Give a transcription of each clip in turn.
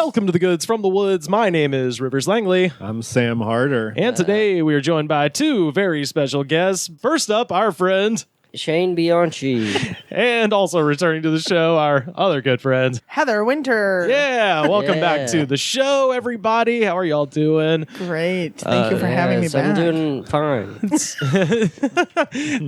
Welcome to the Goods from the Woods. My name is Rivers Langley. I'm Sam Harder. And today we are joined by two very special guests. First up, our friend Shane Bianchi. And also returning to the show, our other good friend, Heather Winter. Yeah, welcome back to the show, everybody. How are y'all doing? Great. Thank you for having me back. I'm doing fine.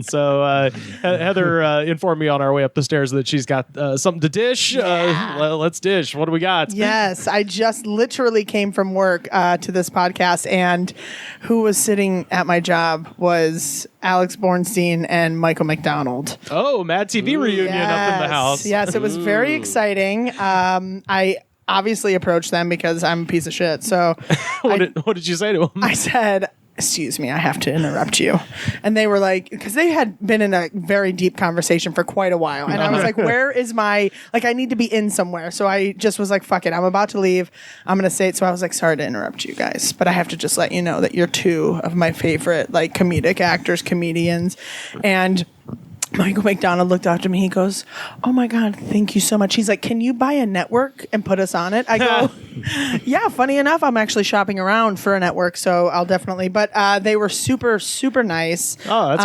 So Heather informed me on our way up the stairs that she's got something to dish. Let's dish. What do we got? Yes, I just literally came from work to this podcast, and who was sitting at my job was Alex Bornstein and Michael McDonald. Oh, Mad TV reunion up in the house. Yes, it was very exciting. I obviously approached them because I'm a piece of shit. So what did you say to them? I said, excuse me, I have to interrupt you. And they were like, because they had been in a very deep conversation for quite a while. And I was like, where is my, like, I need to be in somewhere. So I just was like, fuck it, I'm about to leave. I'm going to say it. So I was like, sorry to interrupt you guys, but I have to just let you know that you're two of my favorite, like, comedic actors, comedians. And Michael McDonald looked after me. He goes, oh my God, thank you so much. He's like, can you buy a network and put us on it? I go, yeah, funny enough, I'm actually shopping around for a network, so I'll definitely. But they were super, super nice. Oh, that's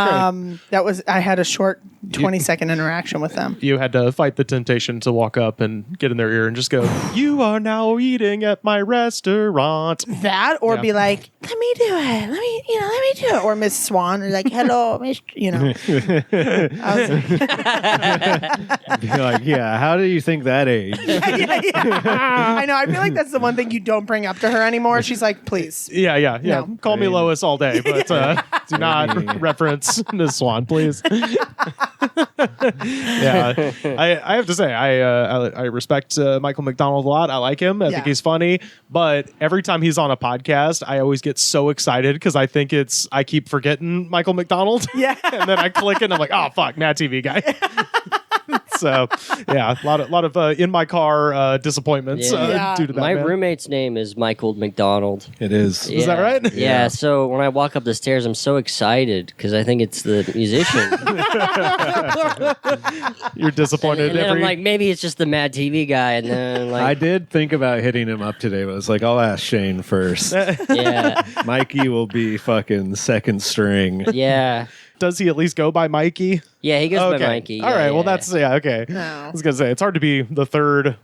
great. I had a short 20-second interaction with them. You had to fight the temptation to walk up and get in their ear and just go, you are now eating at my restaurant. That, or be like, let me do it. Let me do it. Or Miss Swan, or like, hello, Miss, I was Be like, yeah, how do you think that aged? yeah. I know. I feel like that's the one thing you don't bring up to her anymore. She's like, please. Yeah. No. Call me Lois all day, but do not reference Ms. Swan, please. Yeah, I have to say, I respect Michael McDonald a lot. I like him. I think he's funny. But every time he's on a podcast, I always get so excited because I think I keep forgetting Michael McDonald. Yeah. And then I click it and I'm like, oh, fuck, Mad TV guy. So, yeah, a lot of in my car disappointments due to that. My man. roommate's name is Michael McDonald. It is. Is that right? Yeah, so when I walk up the stairs, I'm so excited because I think it's the musician. You're disappointed. And then I'm like, maybe it's just the Mad TV guy. And then I did think about hitting him up today, but I was like, I'll ask Shane first. yeah, Mikey will be fucking second string. yeah. Does he at least go by Mikey? Yeah, he goes Okay. by Mikey. All right. Yeah, Well, yeah. that's okay. No. I was gonna say it's hard to be the third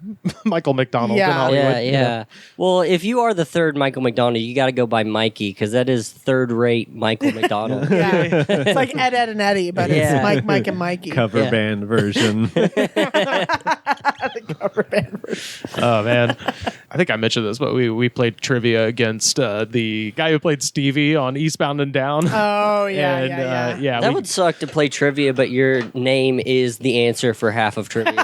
Michael McDonald in Yeah. Hollywood. Yeah. Well, if you are the third Michael McDonald, you got to go by Mikey because that is third-rate Michael McDonald. Yeah. It's like Ed, Ed, and Eddie, but Yeah. it's Mike, and Mikey. Cover Yeah. band version. The cover band version. Oh man, I think I mentioned this, but we played trivia against the guy who played Stevie on Eastbound and Down. Oh, yeah, And, yeah. That would suck to play trivia, but your name is the answer for half of trivia.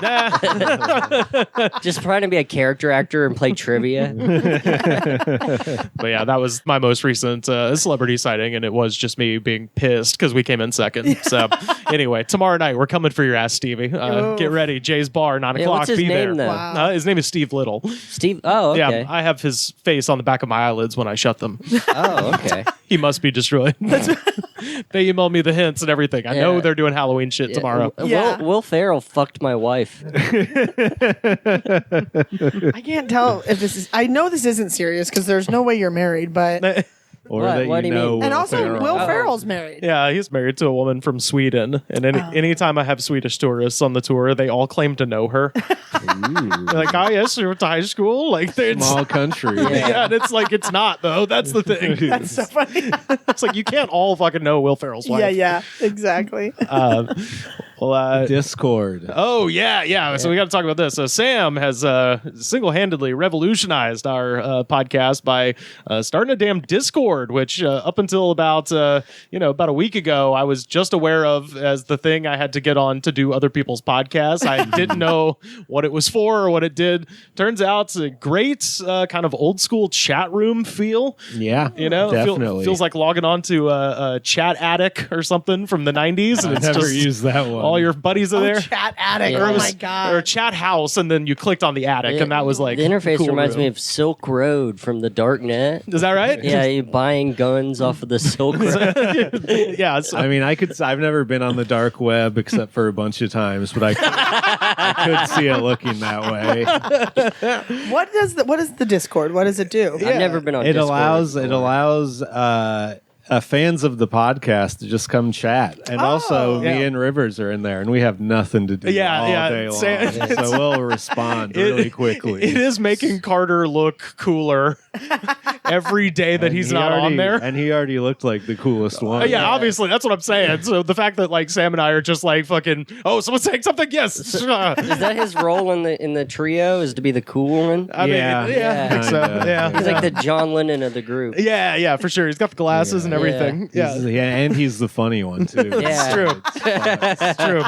Just trying to be a character actor and play trivia. But yeah, that was my most recent celebrity sighting, and it was just me being pissed because we came in second. So anyway, tomorrow night we're coming for your ass, Stevie. Get ready, Jay's Bar, 9 o'clock. What's his Be name, there. though? Wow. His name is Steve Little. Steve? Oh, okay. Yeah, I have his face on the back of my eyelids when I shut them. Oh, okay. He must be destroyed. They emailed me the hints and everything. I know they're doing Halloween shit tomorrow. Yeah. Will Ferrell fucked my wife. I can't tell if this is. I know this isn't serious because there's no way you're married, but. Or What? that What do you you know mean? And Will also, Ferrell. Will Ferrell's married. Yeah, he's married to a woman from Sweden. And anytime I have Swedish tourists on the tour, they all claim to know her. They're like, oh, yes, you went to high school. Like, it's, Small country. yeah, and it's like, it's not, though. That's the thing. That's so funny. It's like, you can't all fucking know Will Ferrell's wife. Yeah, exactly. Discord. Oh, yeah. So we got to talk about this. So Sam has single-handedly revolutionized our podcast by starting a damn Discord, which up until about a week ago, I was just aware of as the thing I had to get on to do other people's podcasts. I didn't know what it was for or what it did. Turns out it's a great kind of old-school chat room feel. Yeah, Feels definitely. like logging on to a chat attic or something from the 90s. And it's I've never just used that one. all your buddies are there. Chat attic. Yeah. Oh Or it was- my god. Or chat house, and then you clicked on the attic, and that was like the interface cool reminds room. me of Silk Road from the Darknet. Is that right? Yeah, you're buying guns off of the Silk Road. Yeah. So, I mean, I've never been on the dark web except for a bunch of times, but I could see it looking that way. What is the Discord? What does it do? I've never been on It Discord allows before. fans of the podcast to just come chat, and also Yeah. me and Rivers are in there, and we have nothing to do Yeah, all yeah. day long, Sam- so we'll respond really quickly. It is making Carter look cooler every day that And he's he not on already- there. and he already looked like the coolest one. Yeah, obviously that's what I'm saying. So the fact that like Sam and I are just like fucking, oh, someone's saying something. Yes. Is that his role in the trio? Is to be the cool one? I mean, Yeah. I think so. Kinda. Yeah. He's like the John Lennon of the group. Yeah, for sure. He's got the glasses and everything. Yeah. And he's the funny one too. Yeah. It's true. It's true.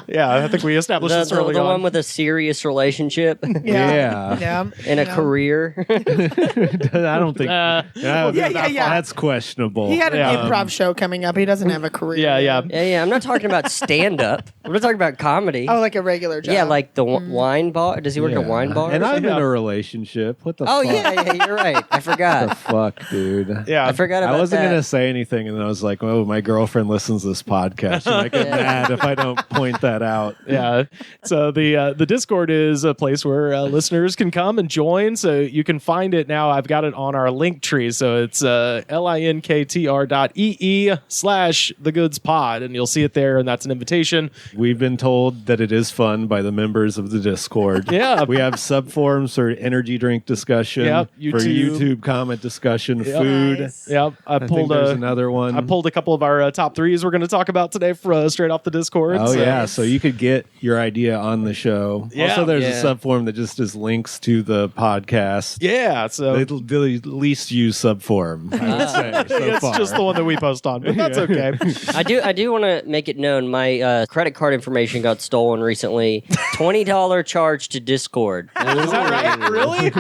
Yeah, I think we established this early the on. one with a serious relationship Yeah. Yeah. and a career. I don't think. yeah. That's questionable. He had an Yeah. improv show coming up. He doesn't have a career. yeah. Yeah. I'm not talking about stand up. I'm not talking about comedy. Oh, like a regular job. yeah, like the wine bar. Does he work at wine bar? And I'm Yeah. in a relationship. What the Oh fuck? yeah, you're right. I The forgot. fuck, dude. Yeah. I forgot about I wasn't that. gonna say anything, and then I was like, "Oh, my girlfriend listens to this podcast. She might get mad if I don't point that out." Yeah. So the Discord is a place where listeners can come and join. So you can find it now. I've got it on our link tree. So it's linktr.ee/thegoodspod, and you'll see it there. And that's an invitation. We've been told that it is fun by the members of the Discord. Yeah. We have subforums for energy drink discussion, Yep, for YouTube. YouTube comment discussion, food. Nice. Yep. I I think pulled there's another one. I pulled a couple of our top threes we're going to talk about today for straight off the Discord. Oh So- yeah, so you could get your idea on the show. Yeah. Also, there's Yeah. a subform that just is links to the podcast. Yeah. So The least used subform, I would say. So it's far. just the one that we post on, but that's okay. I do want to make it known. My credit card information got stolen recently. $20 charge to Discord. Is that right? Really?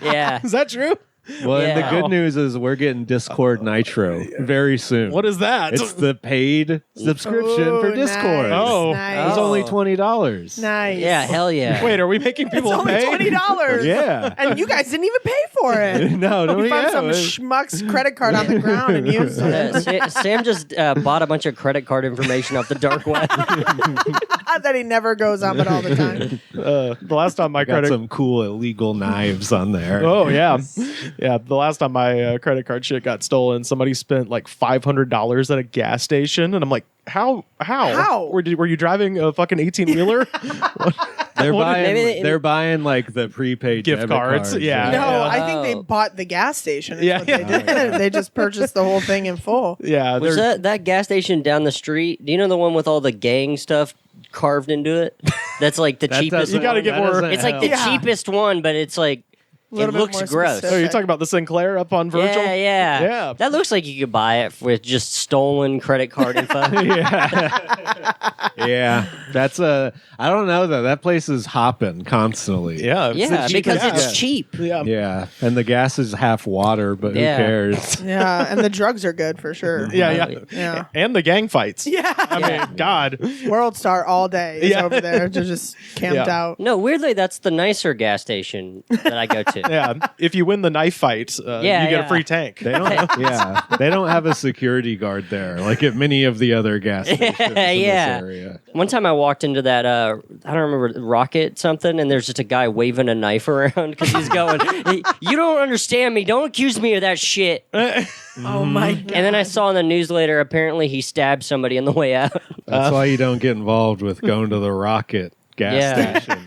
Yeah. Is that true? Well, and the Yeah. good news is we're getting Discord Nitro very soon. What is that? It's the paid subscription for Ooh, Discord. Nice, Oh. nice. It's Oh. only $20. Nice. Yeah, hell yeah. Wait, are we making people It's only pay? $20. Yeah. And you guys didn't even pay for it. No, don't You found yeah, some it- schmuck's credit card on the ground and used it. Sam just bought a bunch of credit card information off the dark web. That he never goes on, but all the time. The last time my got credit some cool illegal knives on there. Oh yeah, yeah. The last time my credit card shit got stolen, somebody spent like $500 at a gas station, and I'm like, how? How? Were you driving a fucking 18-wheeler? They're What- buying. maybe- They're buying like the prepaid Gift debit cards, yeah. No, I think they Oh. bought the gas station. Is Yeah, what they did. They just purchased the whole thing in full. Yeah, Was they're- that gas station down the street? Do you know the one with all the gang stuff carved into it? That's like the That cheapest. doesn't- You gotta get that more- doesn't It's like the help. Yeah. cheapest one, but it's like it Little bit looks more gross. specific. Oh, you're talking about the Sinclair up on Virgil? Yeah. Yeah. That looks like you could buy it with just stolen credit card info. Yeah, that's a. I don't know though. That place is hopping constantly. Yeah, Yeah, because gas. it's cheap. Yeah. Yeah, and the gas is half water, but Yeah. who cares? Yeah, and the drugs are good for sure. Yeah. Yeah. And the gang fights. Yeah. I mean, God. World Star all day is Yeah. over there. They're just camped Yeah. out. No, weirdly, that's the nicer gas station that I go to. Yeah, if you win the knife fight, Yeah, you get yeah. a free tank. They don't. Yeah, they don't have a security guard there like at many of the other gas stations in Yeah. this area. One time I walked into that, I don't remember, Rocket something, and there's just a guy waving a knife around because he's going, "Hey, you don't understand me. Don't accuse me of that shit." Oh my god. And then I saw in the news later, apparently he stabbed somebody on the way out. That's why you don't get involved with going to the Rocket gas Yeah. station.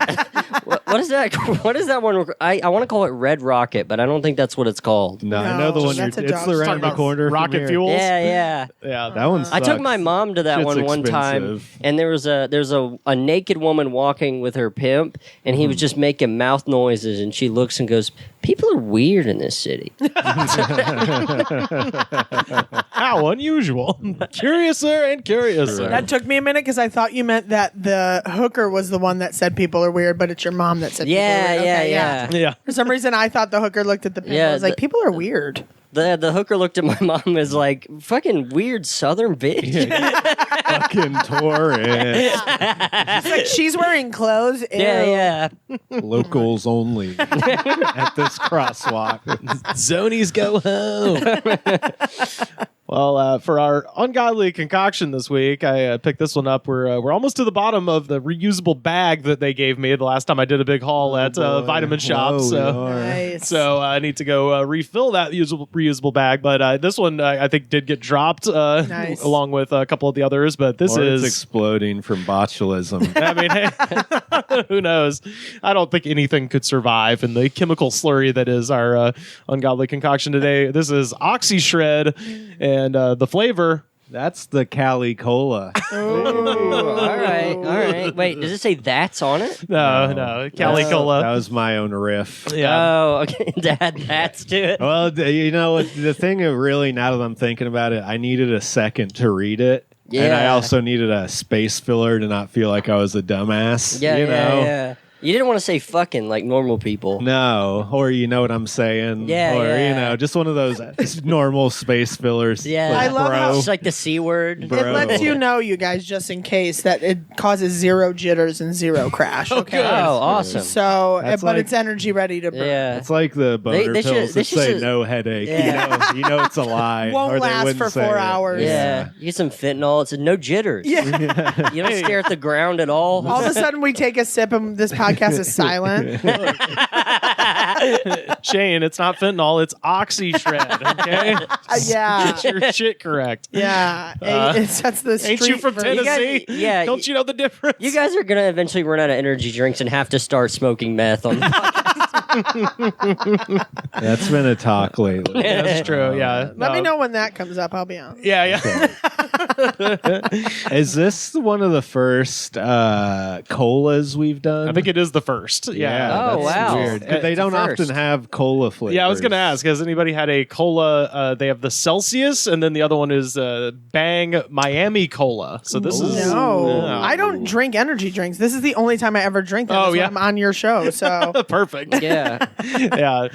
What is that? What is that one? I want to call it Red Rocket, but I don't think that's what it's called. No, I know the No, one. that's You're, a it's job. the Talking around the about corner. from rocket here. fuels. Yeah. Yeah. That one. I took sucks. my mom to that Shit's one time, expensive. and there's a naked woman walking with her pimp, and he was just making mouth noises, and she looks and goes, "People are weird in this city." How unusual. Curiouser and curiouser. That took me a minute because I thought you meant that the hooker was the one that said people are weird, but it's your mom that said people are weird. Okay, yeah. Yeah. For some reason, I thought the hooker looked at the pimp. Yeah, I was like, people are weird. The hooker looked at my mom and was like, fucking weird southern bitch. Fucking tourist. It's like, she's wearing clothes. Ew. Yeah. Locals only at this crosswalk. Zonies go home. Well, for our ungodly concoction this week, I picked this one up. We're almost to the bottom of the reusable bag that they gave me the last time I did a big haul at Vitamin Shop. Nice. So I need to go refill that reusable bag. But this one I think did get dropped Nice. along with a couple of the others. But this Or is it's exploding from botulism. I mean, hey, who knows? I don't think anything could survive in the chemical slurry that is our ungodly concoction today. This is Oxyshred, and the flavor. That's the Cali Cola. All right. Wait, does it say that's on it? No, Cali Cola. That was my own riff. Yeah. Oh, okay. Dad, that's to it. Well, you know what? The thing of really, now that I'm thinking about it, I needed a second to read it. And I Yeah. also needed a space filler to not feel like I was a dumbass. Yeah, you know? yeah. You didn't want to say fucking like normal people. No, or you know what I'm saying. Yeah, or, yeah. you know, just one of those normal space fillers. Yeah. like, I love bro. how- It's like the C word. Bro. It lets you know, you guys, just in case, that it causes 0 jitters and 0 crash. Okay. Oh, awesome. So, That's but like- it's energy ready to burn. Yeah. It's like the boner they should- pills they that should say just- no headache. Yeah. You know it's a lie. Won't or they last wouldn't for say 4 it. hours. Yeah. You get some fentanyl. It's no jitters. Yeah. You don't stare at the ground at all. All of a sudden, we take a sip and this podcast is silent. Shane, it's not fentanyl, it's Oxyshred. Okay, Yeah. get your shit correct. Yeah. That's the street Ain't you from version. Tennessee? yeah. Don't you know the difference? You guys are going to eventually run out of energy drinks and have to start smoking meth on That's been a talk lately. That's true. Yeah. Let me know when that comes up. I'll be on. Yeah. Is this one of the first colas we've done? I think it is the first. Yeah. Oh, that's wow. weird. 'Cause It's they don't the first. often have cola flavors. Yeah, I was going to ask, has anybody had a cola? They have the Celsius, and then the other one is Bang Miami Cola. So this is No, Yeah. I don't drink energy drinks. This is the only time I ever drink them. Oh, is when yeah? I'm on your show. So perfect. Yeah. Yeah.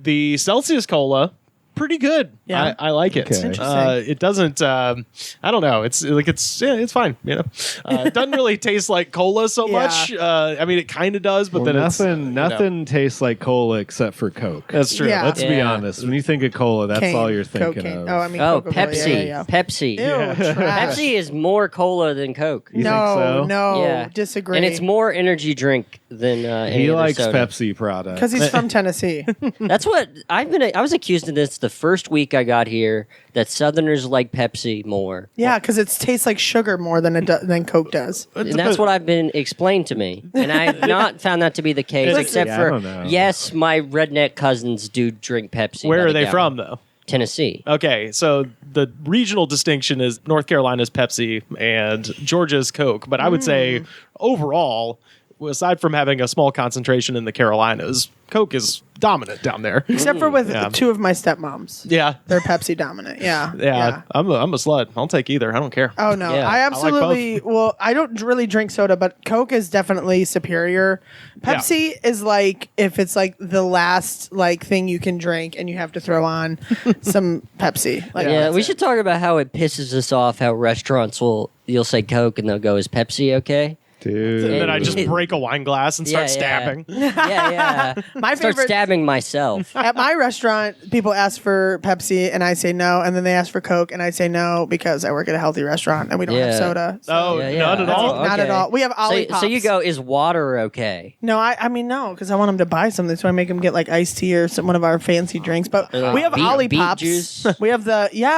The Celsius Cola, pretty good. Yeah. I like it. Okay. Interesting. It doesn't. I don't know. It's it's fine. You know, it doesn't really taste like cola so Yeah. much. I mean, it kind of does, but Well, then it's, nothing tastes like cola except for Coke. That's true. Yeah. Let's be Yeah. honest. When you think of cola, that's Cane, all you're thinking cocaine. of. Oh, I mean, Oh, Coca-Cola. Pepsi. Yeah. Pepsi. Ew, trash. Pepsi is more cola than Coke. You no, think so? no, Yeah. disagree. And it's more energy drink than any He other likes soda. Pepsi products. because he's from Tennessee. That's what I was accused of this the first week I got here, that Southerners like Pepsi more. Yeah, because it tastes like sugar more than than Coke does. And that's what I've been explained to me. And I've not found that to be the case, Listen- except Yeah, I for, don't know. yes, my redneck cousins do drink Pepsi. Where by are the they gallon. from, though? Tennessee. Okay, so the regional distinction is North Carolina's Pepsi and Georgia's Coke. But I would say overall, aside from having a small concentration in the Carolinas, Coke is dominant down there. Except for with Yeah. 2 of my stepmoms. Yeah. They're Pepsi dominant. Yeah. Yeah, I'm a slut. I'll take either. I don't care. Oh no, Yeah. I I like absolutely. Well, I don't really drink soda, but Coke is definitely superior. Pepsi is like if it's like the last like thing you can drink, and you have to throw on some Pepsi. Like, Yeah, that's we it. should talk about how it pisses us off how restaurants you'll say Coke and they'll go, is Pepsi okay? Dude. And then I just It- break a wine glass and start Yeah, stabbing. Yeah. My Start favorite stabbing myself. at my restaurant. People ask for Pepsi, and I say no, and then they ask for Coke, and I say no because I work at a healthy restaurant and we don't have Yeah. soda. So Oh, Yeah, none at yeah. all? not at all. We have Ollie So you Pops. go, is water okay? No, I mean no, because I want them to buy something, so I make them get like iced tea or one of our fancy drinks. But we have Ollie beet Pops. juice? We have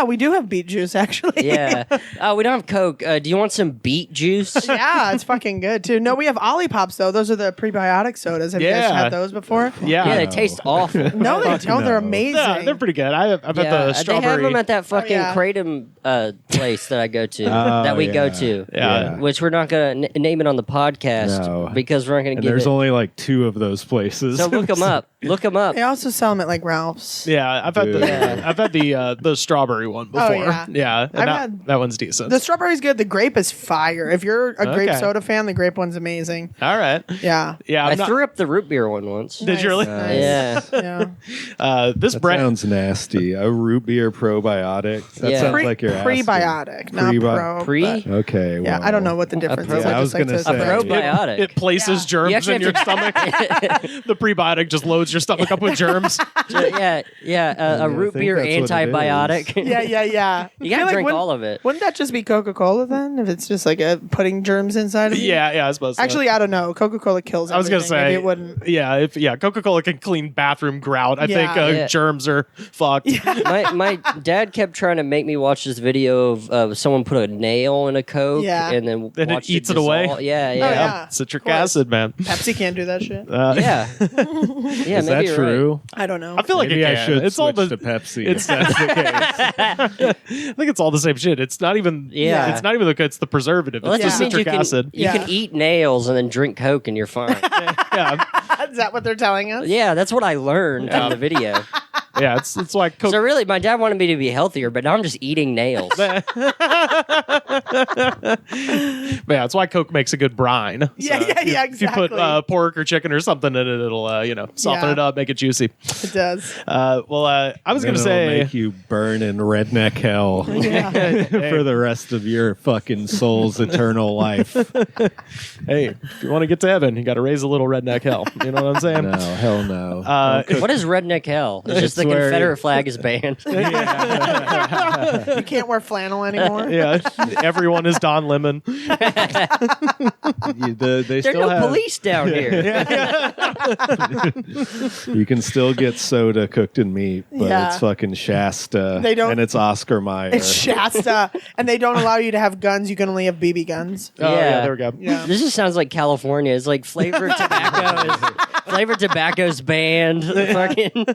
we do have beet juice actually. Yeah. Oh, we don't have Coke. Do you want some beet juice? Yeah, it's fucking good too. No, we have Ollie Pops though. Those are the prebiotic sodas. Have you guys Yeah. had those before? Yeah. Yeah, they taste awful. No, they don't. They're no. amazing. Yeah, they're pretty good. I've had Yeah, the strawberry. they have them at that fucking yeah. Kratom place that I go to, Oh, that we go yeah. to. Yeah. Which we're not going to name it on the podcast No. because we're not going to And give there's it. only like 2 of those places. So look them up. Look them up. They also sell them at like Ralph's. Yeah, I've had Yeah. I've had the strawberry one before. yeah. Yeah, and I've that, had- that one's decent. The strawberry's good. The grape is fire. If you're a grape Okay. soda fan, can. The grape one's amazing. All right. Yeah. Yeah. I I'm not- threw up the root beer one once. Did you really? Yeah. Yeah. This That brand. sounds nasty. A root beer probiotic. That Yeah. sounds like you're asking. Prebiotic, not pro. Pre? but- Okay. Yeah, well, I don't know what the difference is. pro- I was just like gonna to- say. A probiotic. It places You germs actually in your have stomach. The prebiotic just loads your stomach up with germs. yeah. A I root think beer that's what it antibiotic. Yeah. You gotta drink all of it. Wouldn't that just be Coca-Cola then? If it's just like putting germs inside of you? Yeah, I suppose. So. Actually, I don't know. Coca-Cola kills. I was gonna everything. Maybe say it wouldn't. Yeah, Coca-Cola can clean bathroom grout. I think Yeah. germs are fucked. My dad kept trying to make me watch this video of someone put a nail in a Coke Yeah. and then And it watched eats it away? dissolve. Yeah. yeah. Citric Of course. acid, man. Pepsi can't do that shit. Yeah. Yeah, Is that maybe you're true? I don't know. I feel like Maybe it I can. should It's all switch the. to Pepsi. It's that's the case. I think it's all the same shit. It's not even. Yeah. It's not even the. It's the preservative. Well, It's that the just means citric you acid. can, you can eat nails and then drink Coke and you're fine. Yeah, Is that what they're telling us? Yeah, that's what I learned from the video. yeah. It's like Coke. So really, my dad wanted me to be healthier, but now I'm just eating nails. Yeah, that's why Coke makes a good brine. Yeah, If you put exactly. pork or chicken or something in it, it'll soften Yeah. it up, make it juicy. It does. I was Then gonna it'll say. make you burn in redneck hell for the rest of your fucking soul's eternal life. Hey, if you want to get to heaven, you got to raise a little redneck hell. You know what I'm saying? No, hell no. What is redneck hell? It's just the where- Confederate flag is banned. You can't wear flannel anymore. Yeah, everyone is Don Lemon. They There's still no have, police down here. You can still get soda cooked in meat, but Yeah. it's fucking Shasta. They don't- and it's Oscar Mayer. It's Shasta, and they don't allow you to have guns. You can only have BB guns. Oh, yeah, there we go. Yeah. This just sounds like California. It's like flavored tobacco's banned. Fucking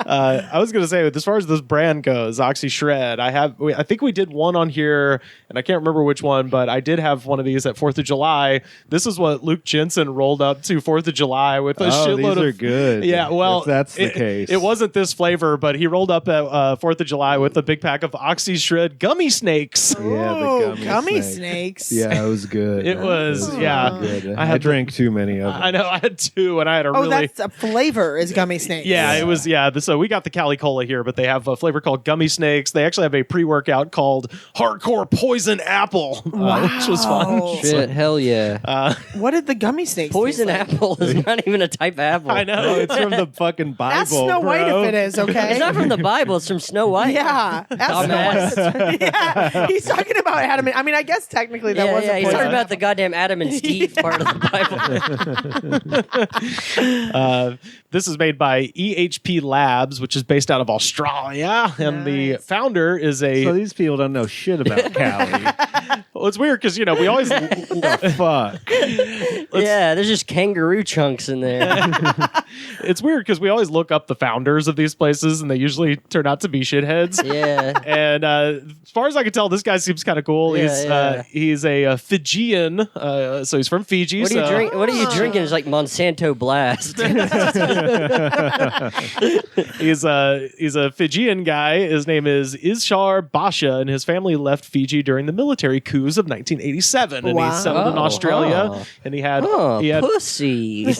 I was gonna say, as far as this brand goes, Oxyshred, I think we did one on here, and I can't remember which one, but I did have one of these at 4th of July. This is what Luke Jensen rolled up to 4th of July with a shitload these of. are good. Yeah, well, if that's the case. It wasn't this flavor, but he rolled up at 4th of July with a big pack of Oxyshred gummy snakes. Yeah, Ooh, the gummy snakes. snakes. Yeah, it was good. It was, yeah. Good. I I had drank too many of them. I know I had two, and I had a Oh, really. that's a flavor. Is gummy snakes. Yeah, it was. Yeah, so we got the Cali Cola here, but they have a flavor called Gummy Snakes. They actually have a pre-workout called Hardcore Poison Apple, which was fun. Wow. shit. Hell yeah. What did the gummy snakes? Poison taste like? apple is not even a type of apple. I No, know. it's from the fucking Bible. That's Snow White bro. if it is. Okay. It's not from the Bible. It's from Snow White. Yeah, that's Dumbass. yeah. He's talking about Adam. I mean, I guess technically that was a He's poison. talking about the goddamn Adam and Steve part of the Bible. This is made by EHP Labs, which is based out of Australia, and the founder is a. So these people don't know shit about Cali. Well, it's weird because we always. Fuck. Yeah, there's just kangaroo chunks in there. It's weird because we always look up the founders of these places, and they usually turn out to be shitheads. Yeah. And as far as I can tell, this guy seems kind of cool. Yeah, He's a Fijian, so he's from Fiji. What do you so drink? What are you drinking? It's like Monsanto Blast. he's a Fijian guy. His name is Ishar Basha, and his family left Fiji during the military coups of 1987, and Wow. he settled in Oh, Australia. huh. And he had Pussies.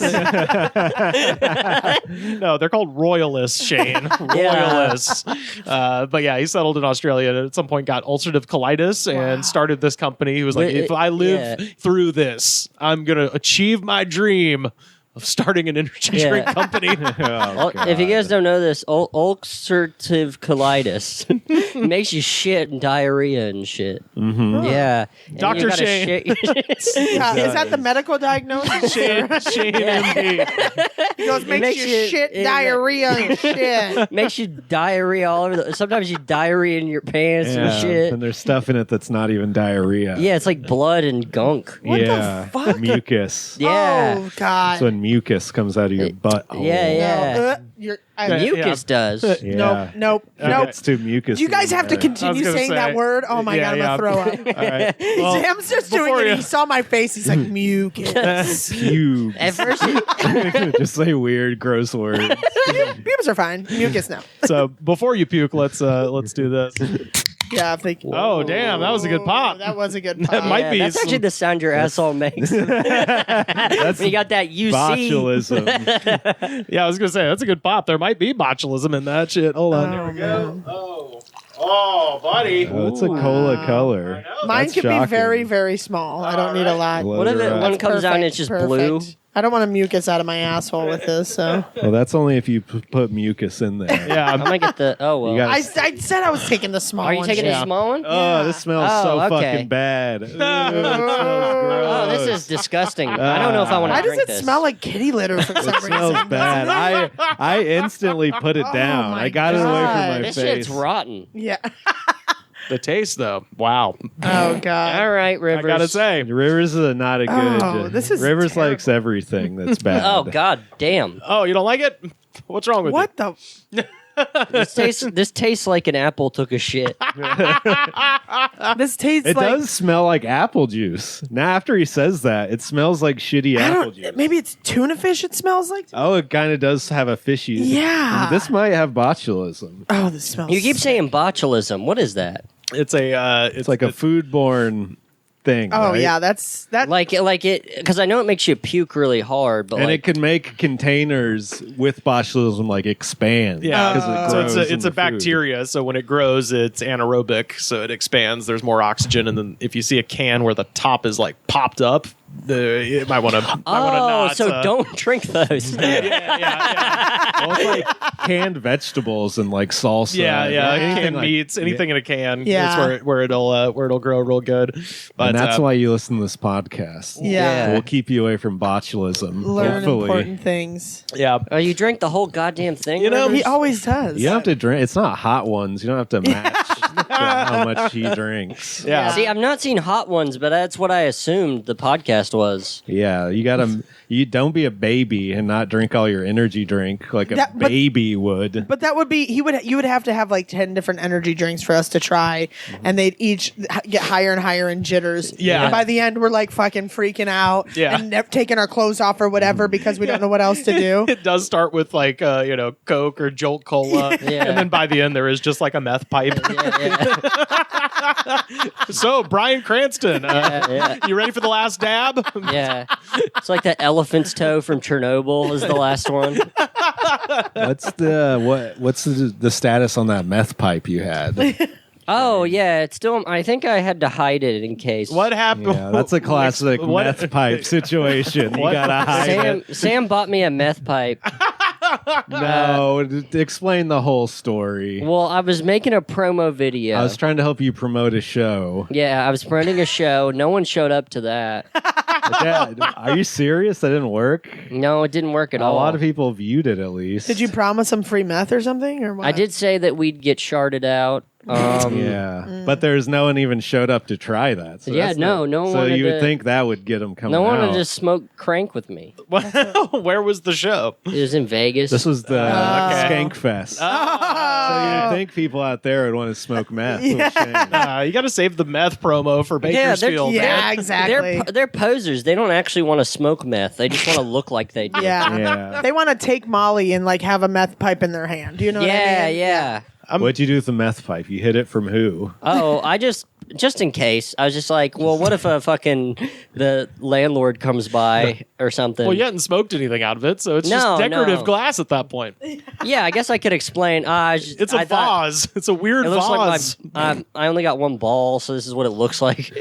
no, they're called royalists, Shane. Royalists. But yeah, he settled in Australia and at some point got ulcerative colitis and started this company. He was like, Wait, if I live through this, I'm going to achieve my dream of starting an energy Yeah. drink company. Oh, If you guys don't know this, ulcerative colitis makes you shit and diarrhea and shit. Mm-hmm. Yeah. And Dr. you gotta Shane. shit- Yeah, is that the medical diagnosis? Shane MD. He goes, makes makes you you- shit, it- diarrhea, and shit. makes you diarrhea all over sometimes you diarrhea in your pants and shit. And there's stuff in it that's not even diarrhea. Yeah, it's like blood and gunk. What the yeah. fuck? Mucus. Yeah. Oh God. So when mucus comes out of your butt. Yeah. No, you're, Mucus does. Yeah. Nope. It's too mucus. You guys have to I was continue gonna saying that say- word. Oh my Yeah, God, I'm gonna throw up. All right. Well, Sam's just doing before it. you- He saw my face. He's like mucus. Pubes. At first, Just say weird, gross words. Pubes are fine. Mucus no. so before you puke, let's do this. Yeah, thank you. Oh, damn, that was a good pop. That was a good pop. That might be That's actually some- the sound your asshole makes. That's When you got that UC. botulism. Yeah, I was gonna say that's a good pop. There might be botulism in that shit. Hold on, here we go. Oh, buddy. Oh, it's a cola color. Mine That's could be shocking. very, very small. I don't need a lot. Blow What if her it up. one comes out and it's just blue? I don't want to mucus out of my asshole with this. So Well, that's only if you put mucus in there. Yeah, I might get the. Oh well. You gotta- I said I was taking the small. Are you one, taking Jay. a small one? Oh, this smells so Oh, okay. fucking bad. Ooh, it smells Oh, gross. this is disgusting. I don't know if I want to Why does drink it this. smell like kitty litter for some It reason? smells bad. I instantly put it down. my I got it away God. from my This face. shit's rotten. Yeah. the taste though. Wow. Oh God. All right, I Rivers. gotta say, Rivers is not a good. Oh, this is Rivers terrible. likes everything that's bad. Oh God, damn! oh, you don't like it? What's wrong with What the? This tastes like an apple took a shit. This tastes It like. does smell like apple juice. Now, after he says that, it smells like shitty I apple juice. don't. Maybe it's tuna fish. It smells like. Oh, it kind of does have a fishy. Yeah. This might have botulism. Oh, this smells. You keep saying botulism. What is that? you? It's a It's like a foodborne thing. Oh right? yeah, that's that. Like it? Because I know it makes you puke really hard, but And like, it can make containers with botulism like expand. yeah. 'cause it So grows in it's a the food. bacteria. So when it grows, it's anaerobic. So it expands. There's more oxygen. And then if you see a can where the top is like popped up, you might want to. oh, so don't drink those. Well, it's like canned vegetables and like salsa. Yeah, yeah, Anything canned like- meats, anything in a can. Yeah. That's where it'll grow real good. But And that's why you listen to this podcast. Yeah. We'll keep you away from botulism. learn hopefully. important things. yeah. Oh, you drink the whole goddamn thing. You know, Rivers? He always does. You don't have to drink. It's not hot ones. You don't have to match how much he drinks. Yeah. See, I've not seen hot ones, but that's what I assumed the podcast was. Yeah, you gotta. You don't be a baby and not drink all your energy drink like a That- but- baby would. But that would be you would have to have like 10 different energy drinks for us to try, and they'd each get higher and higher in jitters. Yeah. And by the end, we're like fucking freaking out. Yeah. And taking our clothes off or whatever because we don't know what else to do. It does start with like Coke or Jolt Cola, Yeah. and then by the end there is just like a meth pipe. So Bryan Cranston, Yeah. you ready for the last dab? Yeah. It's like that elephant's toe from Chernobyl is the last one. What's the status on that meth pipe you had? Oh, yeah. It's still, I think I had to hide it in case. What happened? Yeah, that's a classic What- meth pipe situation. You What- gotta hide it. Sam bought me a meth pipe. No, explain the whole story. Well, I was making a promo video. I was trying to help you promote a show. Yeah, I was promoting a show. No one showed up to that. Are you serious? That didn't work? No, it didn't work at A all. lot of people viewed it at least. Did you promise them free meth or something? Or what? I did say that we'd get sharded out. Yeah, but there's no one even showed up to try that. So Yeah, that's no one So wanted you would to- think that would get them coming No one out. would just smoke crank with me. Where was the show? It was in Vegas. This was the okay. Skank Fest. So you'd think people out there would want to smoke meth. With Shane. You got to save the meth promo for Yeah, they're- Bakersfield. Yeah, man. exactly. They're posers. They don't actually want to smoke meth. They just want to look like they do. Yeah. Yeah. They want to take Molly and like have a meth pipe in their hand. Do you know what I mean? Yeah. What'd you do with the meth pipe? You hid it from who? Oh, I just in case, I was just like, well, what if the landlord comes by or something? Well, you hadn't smoked anything out of it, so it's No, just decorative no. glass at that point. Yeah, I guess I could explain. It's a I thought- vase. It's a weird It looks vase. like I only got one ball, so this is what it looks like.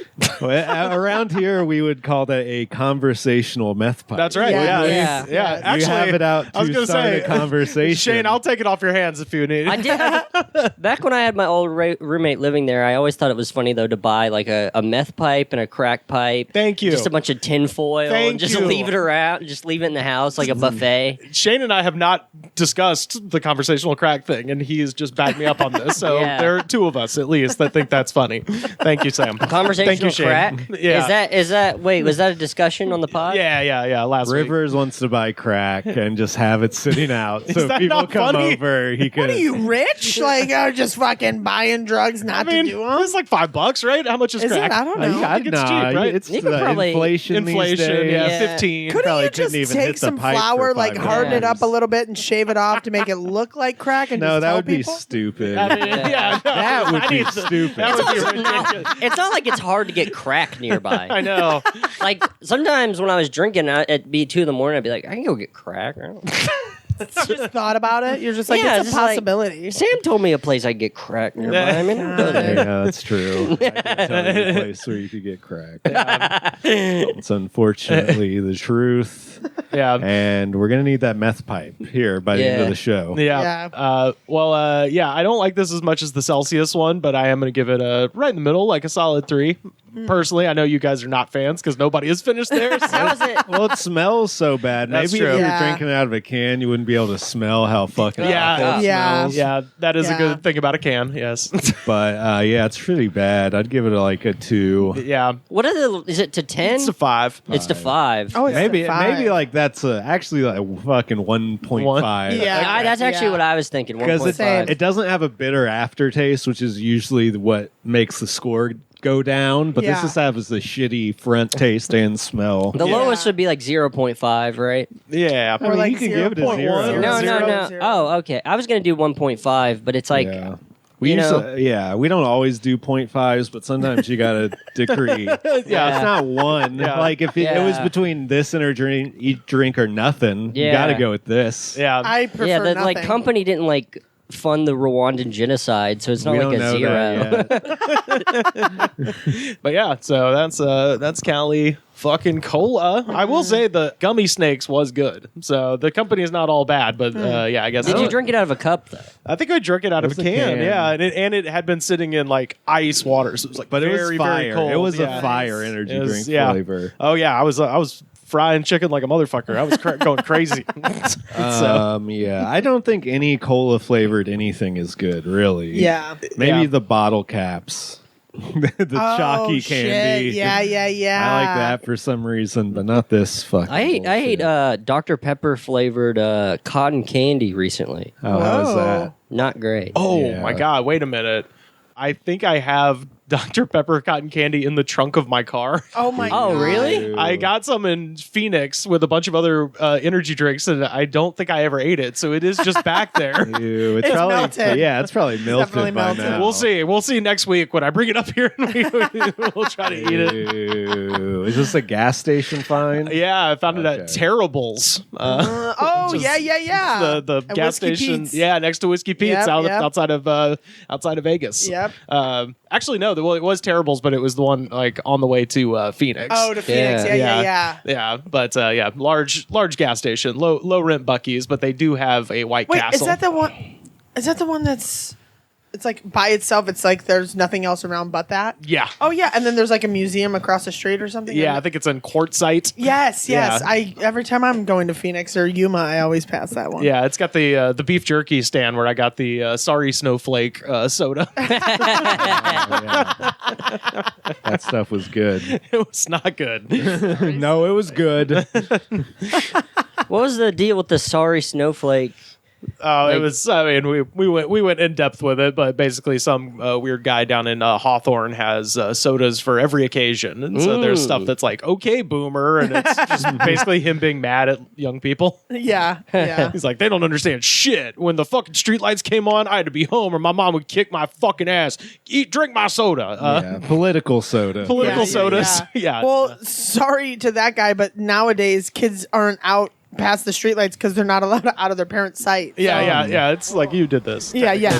Around here, we would call that a conversational meth pipe. That's right. Yeah. Yeah. Yeah. Actually, You have it out I was to gonna start say, a conversation. Shane, I'll take it off your hands if you need. I did back when I had my old roommate living there. I always thought it was funny though to buy like a meth pipe and a crack pipe. Thank you. Just a bunch of tin foil Thank and just you. leave it around. Just leave it in the house like a buffet. Shane and I have not discussed the conversational crack thing, and he's just backed me up on this. So Yeah. there are two of us at least that think that's funny. Thank you, Sam. Conversational Thank you, Shane. crack. Yeah. Is that? Wait, was that a discussion on the pod? Yeah. Last week. Rivers wants to buy crack and just have it sitting out. So that if people not come funny? over, he could. What are you, rich? like, oh, just fucking buying drugs not to do them? it's like $5, right? How much is Is it? crack? I don't know. I think it's cheap, right? It's You could probably- inflation. these Inflation, days. yeah, Yeah. 15. Couldn't probably you couldn't just even take hit the some pipe for flour, like $5. harden it up a little bit and shave it off to make it look like crack? And No, just that tell would be people? stupid. I mean, yeah, no, That would I be need to- stupid. That would be Also ridiculous. it's not like it's hard to get crack nearby. I know. Like sometimes when I was drinking it'd be 2 a.m, I'd be like, I can go get crack. I don't- You just thought about it. You're just like, Yeah, it's a just like- possibility. Sam told me a place I could get crack nearby. I mean, I'll go there. Yeah, that's true. I can tell you a place where you could get crack. It's unfortunately the truth. Yeah. And we're going to need that meth pipe here by the end of Yeah. the show. Yeah. Yeah. Yeah, I don't like this as much as the Celsius one, but I am going to give it a right in the middle, like a solid 3. Personally, I know you guys are not fans because nobody has finished theirs. How was it? Well, it smells so bad. That's Maybe true. if you were Yeah. drinking it out of a can, you wouldn't be able to smell how fucking Yeah. awful it Yeah. smells. Yeah, that is a Yeah. good thing about a can. Yes. But yeah, it's pretty bad. I'd give it like a 2. Yeah. What are the? Is it to 10? It's a 5. It's to 5. Oh, it's Maybe a 5. maybe like that's actually like fucking 1.5. Yeah. That's actually Yeah. what I was thinking. Because 1.5. it doesn't have a bitter aftertaste, which is usually what makes the score go down. But Yeah. this just has a shitty front taste and smell. The Yeah. lowest would be like 0.5, right? Yeah. I mean, like you can give it a 0.1. 0. No, Zero, no, no. zero. Oh, okay. I was gonna do 1.5, but it's like Yeah. We you used know- to, yeah, we don't always do 0.5s, but sometimes you got to decree. Yeah, Yeah. it's not 1. Yeah. Like if it was Yeah. between this and a drink, eat drink or nothing, you Yeah. got to go with this. Yeah. I prefer yeah, the nothing. like company didn't like fund the Rwandan genocide, so it's not we like don't a know 0. that yet. But yeah, so that's Cali fucking Cola. I will say the gummy snakes was good. So the company is not all bad, but yeah, I guess Did you drink it out of a cup though? I think I drank it out of a was a can. can. Yeah, and it had been sitting in like ice water, so it was like But it very, was fire. very cold. It was yeah. a fire energy It was- drink yeah. flavor. Oh yeah, I was frying chicken like a motherfucker. I was going crazy. So Yeah, I don't think any cola flavored anything is good, really. Yeah. Maybe Yeah. the bottle caps, the chalky shit. candy. Yeah, yeah, yeah. I like that for some reason, but not this fucking. I ate bullshit. Dr. Pepper flavored cotton candy recently. Oh, how was Whoa. that? Not great. oh Yeah. my god, wait a minute. I think I have Dr. Pepper cotton candy in the trunk of my car. Oh my Oh, god. really? I got some in Phoenix with a bunch of other energy drinks, and I don't think I ever ate it. So it is just back there. Ew, it's It's probably melted. yeah, it's probably melted definitely by melted. now. We'll see. We'll see next week when I bring it up here and we'll try to eat it. Ew. Is this a gas station find? Yeah, I found it at Okay. Terrible's. Oh, Just yeah, yeah, yeah. The At gas Whiskey station, Pete's. yeah, next to Whiskey Pete's, Yep, yep. outside of Vegas. Yep. Actually, no, well, it was Terrible's, but it was the one like on the way to Phoenix. Oh, to Phoenix. Yeah, yeah, yeah. Yeah, but yeah, large gas station, low rent Buc-ee's, but they do have a White Wait, Castle. is that the one? Is that the one that's? It's like by itself. It's like there's nothing else around but that. Yeah, Oh yeah, and then there's like a museum across the street or something. yeah, I think it's in Quartzsite. Yes, yes. Yeah. Every time I'm going to Phoenix or Yuma, I always pass that one. Yeah, it's got the beef jerky stand where I got the Sorry Snowflake soda. That stuff was good. It was not good. No, it was good. What was the deal with the sorry snowflake? Oh, it Like- was. I mean, we went in depth with it, but basically, some weird guy down in Hawthorne has sodas for every occasion, and so there's stuff that's like, "Okay, boomer," and it's just basically him being mad at young people. Yeah, yeah. He's like, they don't understand shit. When the fucking streetlights came on, I had to be home, or my mom would kick my fucking ass. Drink my soda. Yeah, political soda. Political Yeah, sodas. Yeah. Well, sorry to that guy, but nowadays kids aren't out past the streetlights because they're not allowed out of their parents' sight. Yeah, So- yeah. It's like you did this. Yeah, yeah.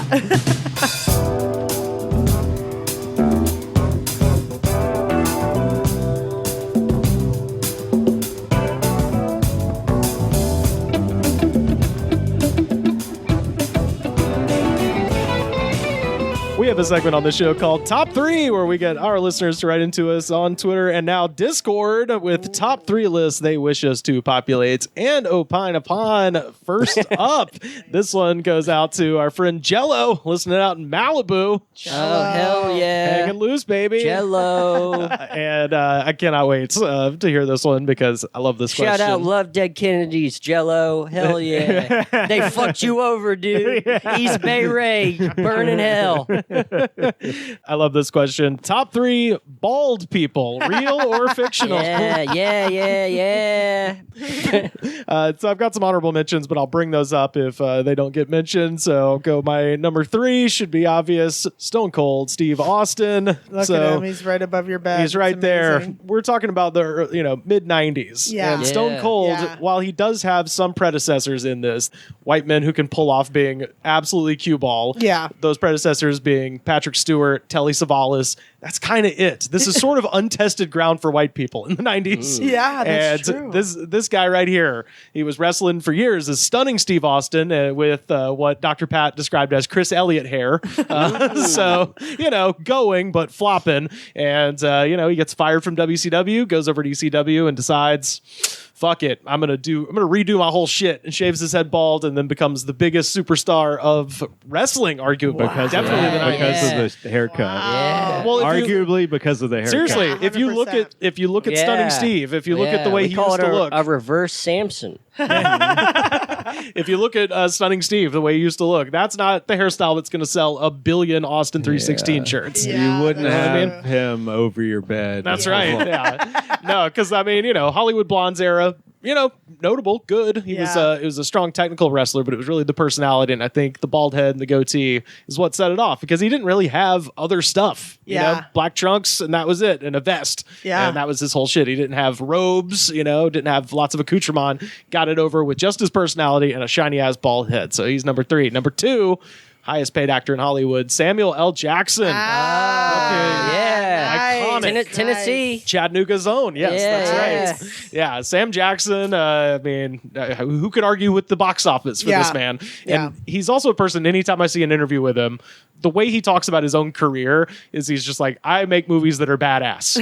We have a segment on the show called Top 3, where we get our listeners to write into us on Twitter and now Discord with top 3 lists they wish us to populate and opine upon. First up, this one goes out to our friend Jello, listening out in Malibu. Oh, hell yeah. Hanging loose, baby. Jello. And I cannot wait to hear this one because I love this question. Shout out Love Dead Kennedys, Jello. Hell yeah. They fucked you over, dude. East Bay Ray, burn in hell. I love this question. Top 3 bald people, real or fictional? Yeah. So I've got some honorable mentions, but I'll bring those up if they don't get mentioned. So I'll go my number 3 should be obvious. Stone Cold Steve Austin. Look at him. He's right above your bed. He's right there. We're talking about the mid 90s. Yeah. And Stone Cold, while he does have some predecessors in this, white men who can pull off being absolutely cue ball. Yeah. Those predecessors being Patrick Stewart, Telly Savalas. That's kind of it. This is sort of untested ground for white people in the 90s. Yeah, that's and true. This guy right here, he was wrestling for years as stunning Steve Austin with what Dr. Pat described as Chris Elliott hair. So, going but flopping. And, he gets fired from WCW, goes over to ECW and decides, fuck it, I'm gonna redo my whole shit, and shaves his head bald, and then becomes the biggest superstar of wrestling, arguably. Because of the haircut. Yeah. Well, Arguably because of the haircut. seriously, if you look at Yeah. Stunning Steve, if you look at the way we he call used it to look, a reverse Samson. if you look at Stunning Steve, the way he used to look, that's not the hairstyle that's going to sell a billion Austin 316 shirts. Yeah. You wouldn't That's what I have him over your bed. That's right. Yeah. No, because Hollywood Blondes era, notable, good. He was a strong technical wrestler, but it was really the personality, and I think the bald head and the goatee is what set it off, because he didn't really have other stuff. Black trunks, and that was it, and a vest. Yeah. And that was his whole shit. He didn't have robes, didn't have lots of accoutrement. Got it over with just his personality and a shiny ass bald head. So he's number 3. Number 2, highest paid actor in Hollywood, Samuel L. Jackson. Iconic. Tennessee. Chattanooga's own. Yes, that's right. Yeah, Sam Jackson. Who could argue with the box office for this man? And he's also a person, anytime I see an interview with him, the way he talks about his own career is he's just like, I make movies that are badass.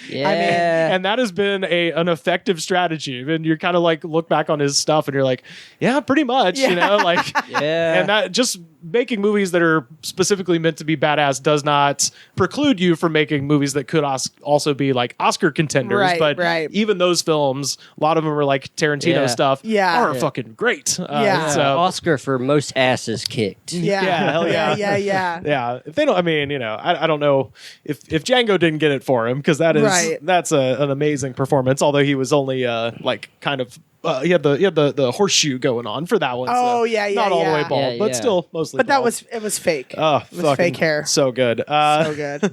Yeah. And that has been an effective strategy. And you're kind of like, look back on his stuff and you're like, yeah, pretty much, and that just making movies that are specifically meant to be badass does not preclude you from making movies that could also be like Oscar contenders. But even those films, a lot of them are like Tarantino stuff, are fucking great. So Oscar for most asses kicked. Hell yeah. Yeah. If they don't, I don't know if Django didn't get it for him, because that's an amazing performance. Although he was only he had the horseshoe going on for that one. Not all the way bald, but still mostly. But bald. it was fake. Oh, it was fake hair. So good. So good.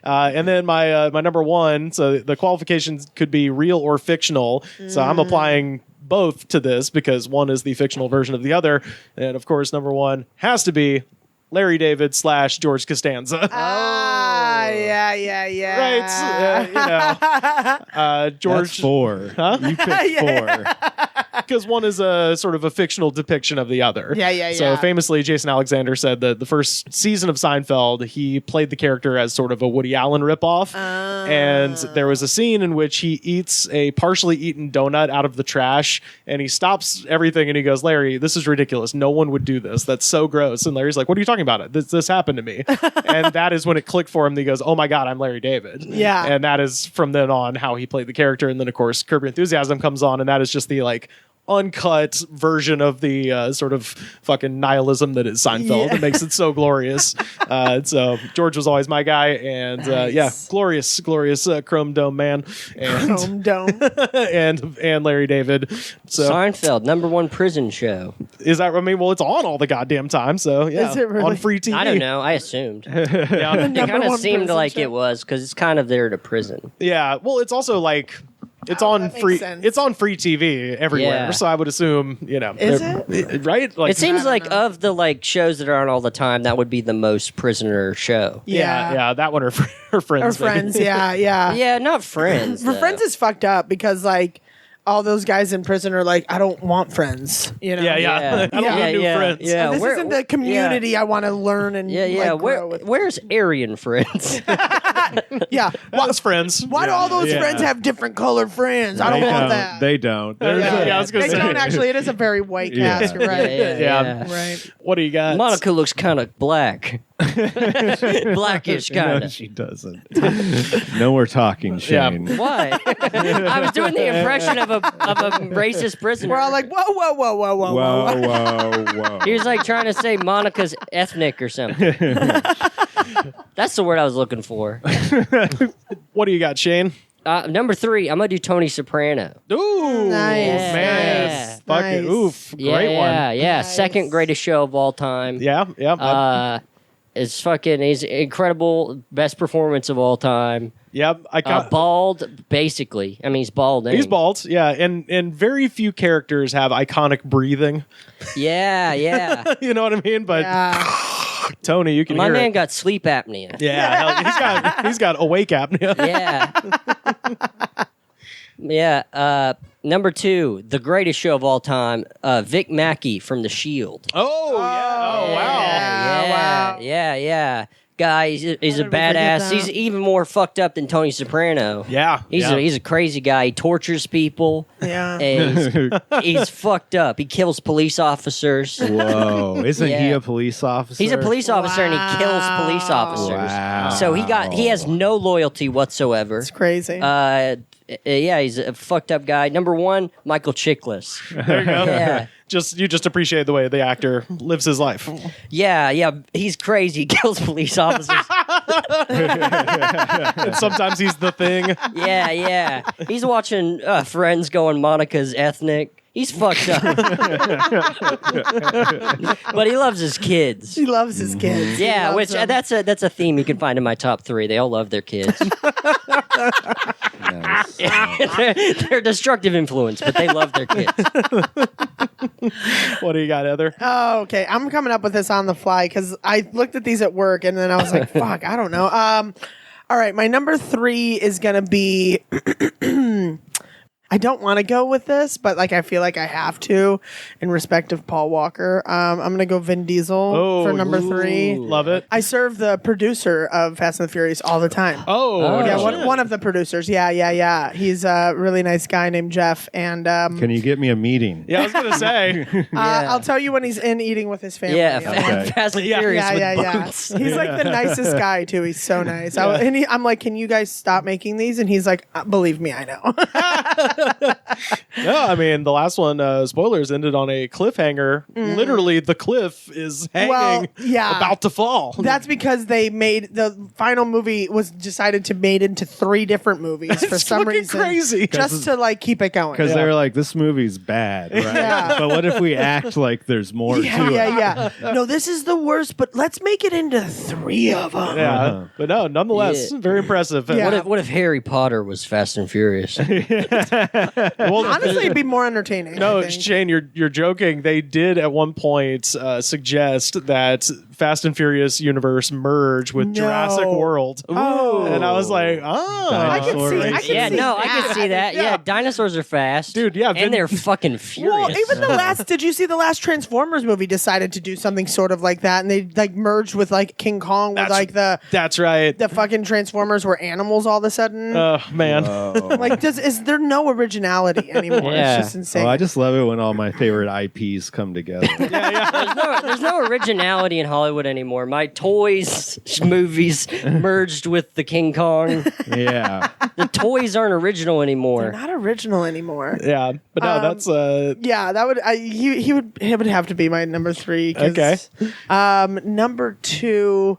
And then my number 1. So the qualifications could be real or fictional. So I'm applying both to this because one is the fictional version of the other, and of course number 1 has to be Larry David / George Costanza. Right. George. That's 4. Huh? You picked 4. Because one is a sort of a fictional depiction of the other. So famously, Jason Alexander said that the first season of Seinfeld, he played the character as sort of a Woody Allen ripoff. And there was a scene in which he eats a partially eaten donut out of the trash, and he stops everything and he goes, Larry, this is ridiculous. No one would do this. That's so gross. And Larry's like, what are you talking about? This happened to me. And that is when it clicked for him. He goes, oh my God, I'm Larry David. Yeah. And that is from then on how he played the character. And then, of course, Curb Your Enthusiasm comes on, and that is just the uncut version of the sort of fucking nihilism that is Seinfeld. It makes it so glorious. So George was always my guy, and glorious Chrome Dome man, and Chrome Dome, and Larry David. So Seinfeld, number 1 prison show. Is that? Well, it's on all the goddamn time. So Is it really? On free TV. I don't know. I assumed. It Number kind of 1 seemed prison like show. it was, because it's kind of there to prison. Yeah. Well, it's also like. It's on that makes free. sense. It's on free TV everywhere, Yeah. so I would assume Is it? right? Like, It seems like know. of the shows that are on all the time, that would be the most prisoner show. yeah, that one or Friends. Or maybe. Friends, yeah. Yeah, not Friends. For though. Friends is fucked up because all those guys in prison are like, I don't want friends. You know? Yeah. Yeah. I don't need new friends. Yeah. This isn't the community I want to learn and like, grow with. Where's Aryan friends? Yeah. Those friends. Why do all those Yeah. friends have different colored friends? I don't want that. They don't. There's Yeah, I was gonna They say. don't actually. It is a very white cast, you're right? Yeah. Right. What do you got? Monica looks kind of black. Blackish kind No, of. she doesn't. No, we're talking, Yeah. Shane. Why? I was doing the impression of a racist prisoner. We're all like, whoa, whoa, whoa, whoa, whoa, whoa. Whoa, whoa. He was like trying to say Monica's ethnic or something. That's the word I was looking for. What do you got, Shane? Number 3, I'm gonna do Tony Soprano. Ooh, Nice. man. Nice. Fucking Nice. oof. Great one. Yeah. Nice. Second greatest show of all time. Yeah. He's incredible, best performance of all time. Yep. I got Bald, basically. I mean, he's bald. He's bald, yeah, and very few characters have iconic breathing. Yeah. You know what I mean? But Yeah. Tony, you can My hear man it. got sleep apnea. Yeah, hell, he's got awake apnea. Yeah. Number 2, the greatest show of all time, Vic Mackey from The Shield. Oh yeah! Oh wow! Yeah. Guy, he's a did we forget badass. that? He's even more fucked up than Tony Soprano. Yeah, He's a crazy guy. He tortures people. Yeah. And he's fucked up. He kills police officers. Whoa. Isn't he Yeah. a police officer? He's a police officer and he kills police officers. Wow. So he has no loyalty whatsoever. It's crazy. Yeah, he's a fucked up guy. Number 1, Michael Chiklis. There you go. Yeah. You just appreciate the way the actor lives his life. Yeah, he's crazy. He kills police officers. And sometimes he's the thing. Yeah. He's watching Friends going Monica's ethnic. He's fucked up. But he loves his kids. he loves his kids. He Yeah, loves which them. that's a theme you can find in my top 3. They all love their kids. Nice. They're a destructive influence, but they love their kids. What do you got, Heather? Oh, okay. I'm coming up with this on the fly because I looked at these at work and then I was like, fuck, I don't know. All right, my number 3 is going to be I don't want to go with this, but like I feel like I have to in respect of Paul Walker. I'm going to go Vin Diesel for number 3. Love it. I serve the producer of Fast and the Furious all the time. Oh, Yeah, shit. one of the producers. Yeah. He's a really nice guy named Jeff. And Can you get me a meeting? Yeah, I was gonna say. I'll tell you when he's in eating with his family. Yeah, Okay. Fast and Furious with boots. He's like the nicest guy too. He's so nice. I'm like, can you guys stop making these? And he's like, believe me, I know. No, I mean the last one. Spoilers ended on a cliffhanger. Literally, the cliff is hanging, Well, yeah. about to fall. That's because they made the final movie was decided to made into 3 different movies for It's some fucking reason, crazy. just to like keep it going. Because they're like, this movie's bad, right? Yeah. But what if we act like there's more to it? Yeah. No, this is the worst, but let's make it into 3 of them. Yeah, but no, nonetheless, Yeah. very impressive. Yeah. What if Harry Potter was Fast and Furious? Well, Honestly, it'd be more entertaining. no, I think. Shane, you're joking. They did at one point suggest that Fast and Furious universe merge with No. Jurassic World. Oh. And I was like, oh, I can Dinosaur see. I race. can Yeah, see no, that. I can see that. Yeah, dinosaurs are fast. Dude, yeah, And they're fucking furious. Well, even the last. Did you see the last Transformers movie? Decided to do something sort of like that, and they like merged with like King Kong, with like That's right. the fucking Transformers were animals all of a sudden. Oh man. Like, is there no originality anymore? Yeah. It's just insane. Oh, I just love it when all my favorite IPs come together. There's no originality in Hollywood anymore. My toys movies merged with the King Kong. Yeah. The toys aren't original anymore. Not original anymore. Yeah, but no, that's Yeah, that would he would have to be my number 3. 'Cause, Okay. Number 2.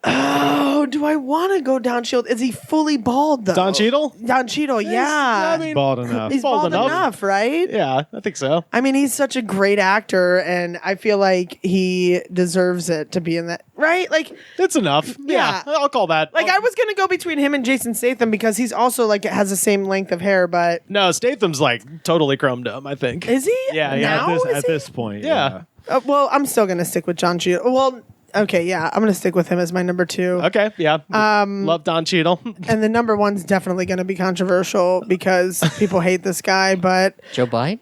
Oh, do I want to go Don Cheadle? Is he fully bald though? Don Cheadle. Don Cheadle, yeah. I mean, Bald enough. He's bald enough, right? yeah, I think so. I mean, he's such a great actor, and I feel like he deserves it to be in that. Right? Like, It's enough. Yeah, I'll call that. like I was gonna go between him and Jason Statham because he's also like has the same length of hair, but No, Statham's like totally chromed up, I think. is he? Yeah, yeah. Now At is he? this point, Yeah. Well, I'm still gonna stick with John Cheadle. Well, Okay, yeah, I'm gonna stick with him as my number 2. Okay, yeah. Love Don Cheadle. And the number 1's definitely gonna be controversial because people hate this guy, but Joe Biden?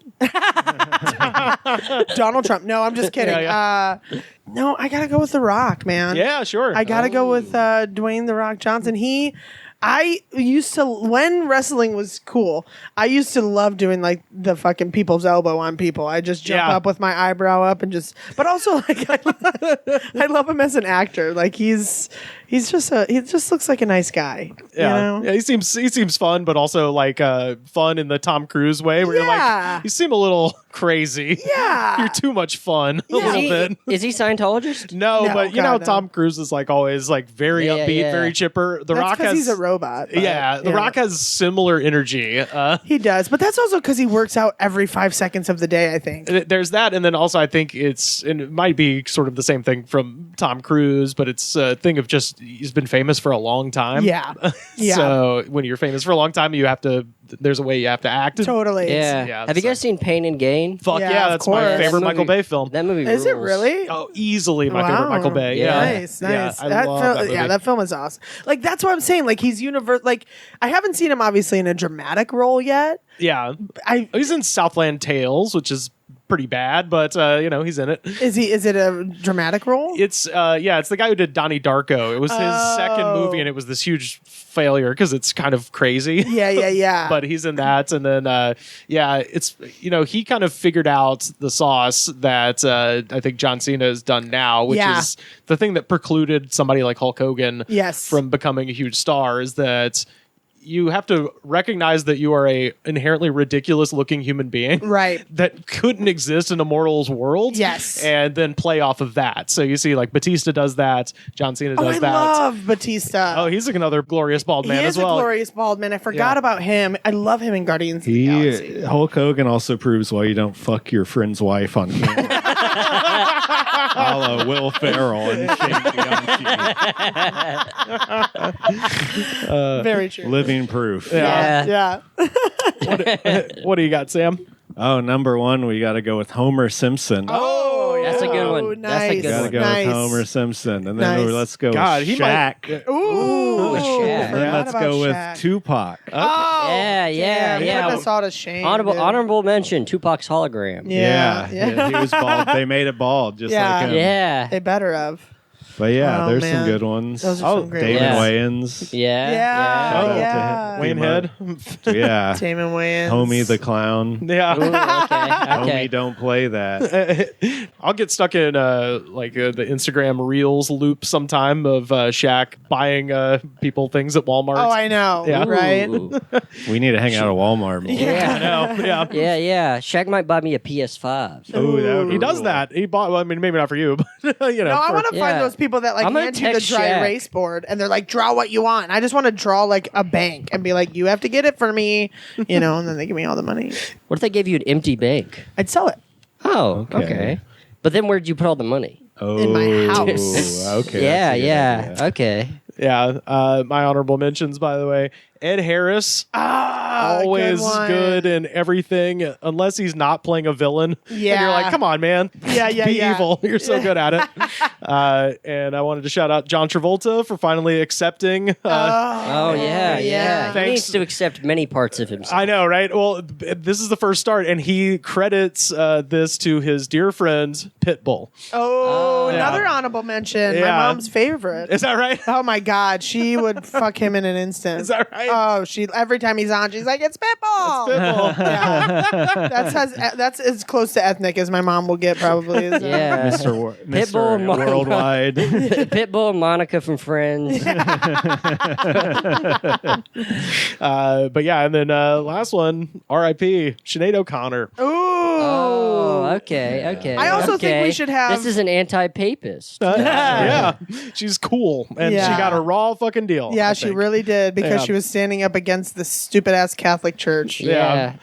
Donald Trump. No, I'm just kidding. Yeah, No, I gotta go with The Rock, man. Yeah, sure. I gotta go with Dwayne The Rock Johnson. I used to, when wrestling was cool, I used to love doing like the fucking people's elbow on people. I just jump up with my eyebrow up and but also like I love him as an actor. Like he just looks like a nice guy. Yeah, You know? yeah. He seems fun, but also like fun in the Tom Cruise way, where you're like, you seem a little crazy. Yeah. You're too much fun a little bit. Is he Scientologist? No, but you know, God, no. Tom Cruise is like always like very upbeat, very chipper. The That's Rock because has he's a robot. but, The Rock has similar energy. He does, but that's also because he works out every 5 seconds of the day. I think. There's that, and then also I think it might be sort of the same thing from Tom Cruise, but it's a thing of just he's been famous for a long time. Yeah. Yeah. So when you're famous for a long time, there's a way you have to act. Totally. Yeah. Have you guys seen Pain and Gain? Fuck Yeah, yeah, of that's my course. favorite That Michael movie- Bay film. That movie Is it rules. really? Oh, easily my favorite Michael Bay. Yeah. Nice. Yeah, I love that movie. Yeah, that film is awesome. Like that's what I'm saying. Like he's Like I haven't seen him obviously in a dramatic role yet. Yeah. He's in Southland Tales, which is pretty bad, but he's in it. Is it a dramatic role? It's the guy who did Donnie Darko. It was his second movie, and it was this huge failure because it's kind of crazy. Yeah. But he's in that, and then it's he kind of figured out the sauce that I think John Cena has done now, which is the thing that precluded somebody like Hulk Hogan from becoming a huge star, is that you have to recognize that you are a inherently ridiculous looking human being, Right. that couldn't exist in a mortal's world. Yes. And then play off of that. So you see, like Batista does that, John Cena does I that. love Batista. Oh, he's another glorious bald man he as is well. a glorious bald man. I forgot about him. I love him in Guardians of the Galaxy. Hulk Hogan also proves why you don't fuck your friend's wife on camera. A la Will Ferrell and Shane Bianchi. Very true. Living proof. Yeah. What do you got, Sam? Oh, number 1, we got to go with Homer Simpson. Oh, That's a good one. Nice. That's a good Gotta one. go Nice. with Homer Simpson, and then Nice. let's go God, with he Shaq. Ooh, Shaq. And then let's go with Tupac. Oh, Yeah. Putting us all to shame. dude. Honorable mention, Tupac's hologram. Yeah. He was bald. They made it bald, just Yeah. like him. Yeah. They better have. But yeah, Oh, there's man. some good ones. Those are some great Damon ones. Wayans. Yeah. Yeah. Wayne Head. Yeah. Damon Wayans. Homie the Clown. Yeah. Ooh, okay. Homie, don't play that. I'll get stuck in the Instagram Reels loop sometime of Shaq buying people things at Walmart. Oh, I know. Yeah. Right? Ooh. We need to hang out at Walmart more. I know. Yeah. Yeah. Shaq might buy me a PS5. Ooh, that would be He does cool. that. He bought. Well, I mean, maybe not for you, but No, I want to find Yeah. those people that like I'm gonna hand you the text dry Shaq. erase board and they're like, draw what you want. I just want to draw like a bank and be like, you have to get it for me, and then they give me all the money. What if they gave you an empty bank? I'd sell it. Oh, Okay. okay. But then where'd you put all the money? Oh, In my house. Okay. Yeah, that's a good yeah. idea. Okay. Yeah. My honorable mentions, by the way, Ed Harris. Always good in everything, unless he's not playing a villain. And you're Yeah. like, come on, man. Yeah, Be evil. You're so good at it. And I wanted to shout out John Travolta for finally accepting. Oh, yeah. He Thanks. needs to accept many parts of himself. I know, right? Well, this is the first start, and he credits this to his dear friend Pitbull. Oh, Yeah. another honorable mention. My Yeah. mom's favorite. Is that right? Oh my God, she would fuck him in an instant. Is that right? Oh, every time he's on, she's like, "It's Pitbull." Pitbull. Yeah. That's as close to ethnic as my mom will get, probably. Isn't it? Yeah. Mr. Monica. Worldwide. Pitbull and Monica from Friends. But yeah, and then last one, R.I.P. Sinead O'Connor. Ooh. Oh, okay. I also think we should have- This is an anti-papist. Yeah, she's cool, and Yeah. she got a raw fucking deal. Yeah, I she think. really did because Yeah. she was standing up against the stupid ass Catholic Church. Yeah.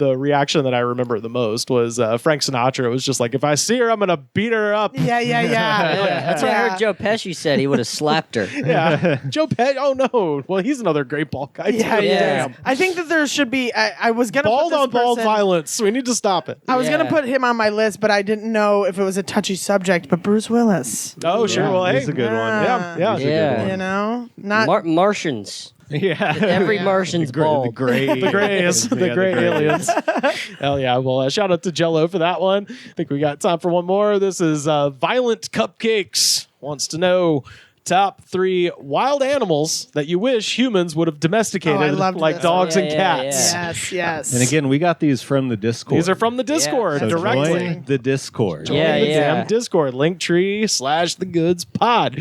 the reaction that I remember the most was Frank Sinatra was just like, if I see her, I'm gonna beat her up. Yeah. That's what I heard Joe Pesci said. He would have slapped her. Yeah. Joe Pesci. Oh no. Well, he's another great ball guy. Yeah, too. Damn. I think that there should be. I was gonna Bald put this on bald person- violence. We need to stop it. I was Yeah. gonna put him on my list, but I didn't know if it was a touchy subject. But Bruce Willis, Oh sure. Well, hey, He's a good one. Yeah. He's a good Yeah. one. you know, not Martians. Yeah. Every Martian's bald. The gray. The grays, the gray aliens. Hell yeah. Well, shout out to Jello for that one. I think we got time for one more. This is Violent Cupcakes wants to know top 3 wild animals that you wish humans would have domesticated, Oh, I loved like this. dogs Yeah, and yeah, cats. yes. And again, we got these from the Discord. These are from the Discord so directly. join the Discord. Yeah, The yeah. damn Discord, Linktree/thegoods-pod.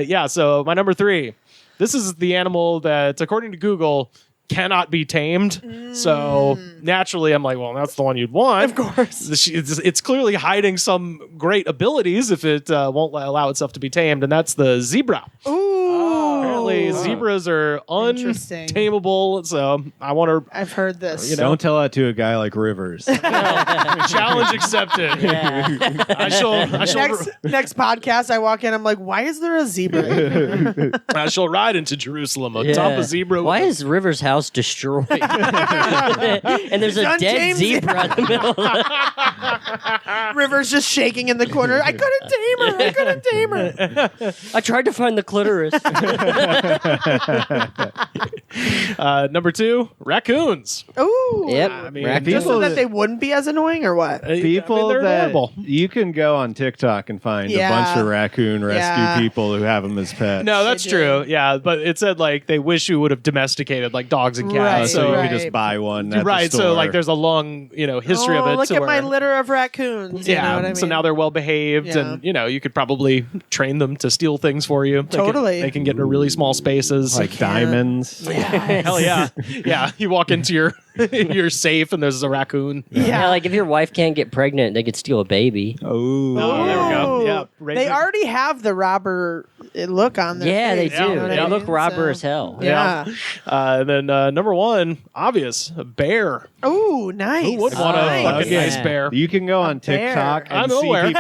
Yeah, so my number 3. This is the animal that, according to Google, cannot be tamed. So naturally, I'm like, well, that's the one you'd want. Of course. It's clearly hiding some great abilities if it won't allow itself to be tamed, and that's the zebra. Ooh. Apparently, zebras are Interesting. untamable, so I want to I've heard this. You know? Don't tell that to a guy like Rivers. challenge accepted. Yeah. I shall Next podcast, I walk in. I'm like, why is there a zebra? I shall ride into Jerusalem atop a zebra. Why is River's house destroyed? And there's a Done dead tamed zebra in the middle. River's just shaking in the corner. I couldn't tame her. I tried to find the clitoris. Number 2, raccoons. Ooh. Yep. I mean, Raccoon. Just so People that they wouldn't be as annoying, or what? People they're that adorable. you can go on TikTok and find Yeah. a bunch of raccoon rescue Yeah. people who have them as pets. No, that's They true. do. Yeah, but it said like they wish you would have domesticated like dogs and Right, cats. so you right. can just buy one. At right. the So store. like there's a long history of it. Look to at my where- litter of raccoons. You know what I mean? So now they're well behaved, Yeah. and you could probably train them to steal things for you. Totally. they can get into really small spaces. like diamonds. hell yeah, yeah. You walk into your your safe, and there's a raccoon. Yeah, like if your wife can't get pregnant, they could steal a baby. Oh, Oh, there we go. Ooh. Yeah, They already have the robber look on their Yeah, they face, do. you know what They I look mean? robber So- as hell. Yeah. And then number 1, obvious, a bear. Ooh, nice. Who would want a Nice. fucking Yeah. nice bear? You can go on bear. TikTok I'm and see aware.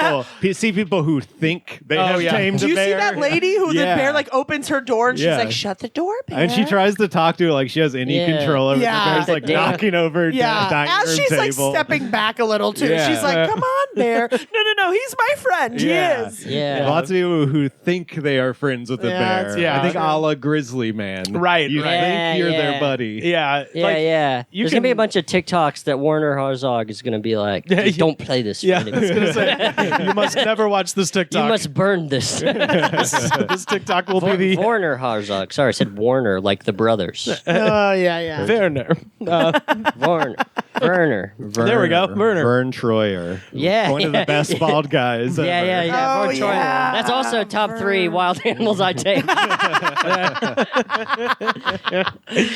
people who think they Oh, have yeah. tamed Do a you bear. see that lady who Yeah. the bear like opens her door and she's Yeah. like, "Shut the door, bear." And she tries to talk to her like she has any Yeah. control over Yeah. the bear's like Damn. knocking over her Yeah, dining as room she's like table. stepping back a little too. Yeah. She's like, "Come on, bear! No, he's my friend. Yeah. He is." Yeah. Lots of people who think they are friends with the Yeah, bear. that's Yeah. I think true. a la Grizzly Man. Right, You right. think you're Yeah, their yeah. buddy. Yeah, Yeah, like, yeah. you There's gonna be a can- bunch of TikToks that Werner Herzog is gonna be like, Yeah, "Dude, don't play this. Yeah, for I was anybody. gonna say you must never watch this You TikTok. must burn this." This TikTok will be the Werner Herzog. Sorry, I said Warner, like the brothers. Oh yeah. Werner. Warner. Werner. There we go, Werner. Vern Troyer. Yeah, One of the yeah, best yeah. bald guys ever. Yeah. Oh, Vern Troyer. yeah. That's also top 3 wild animals I take.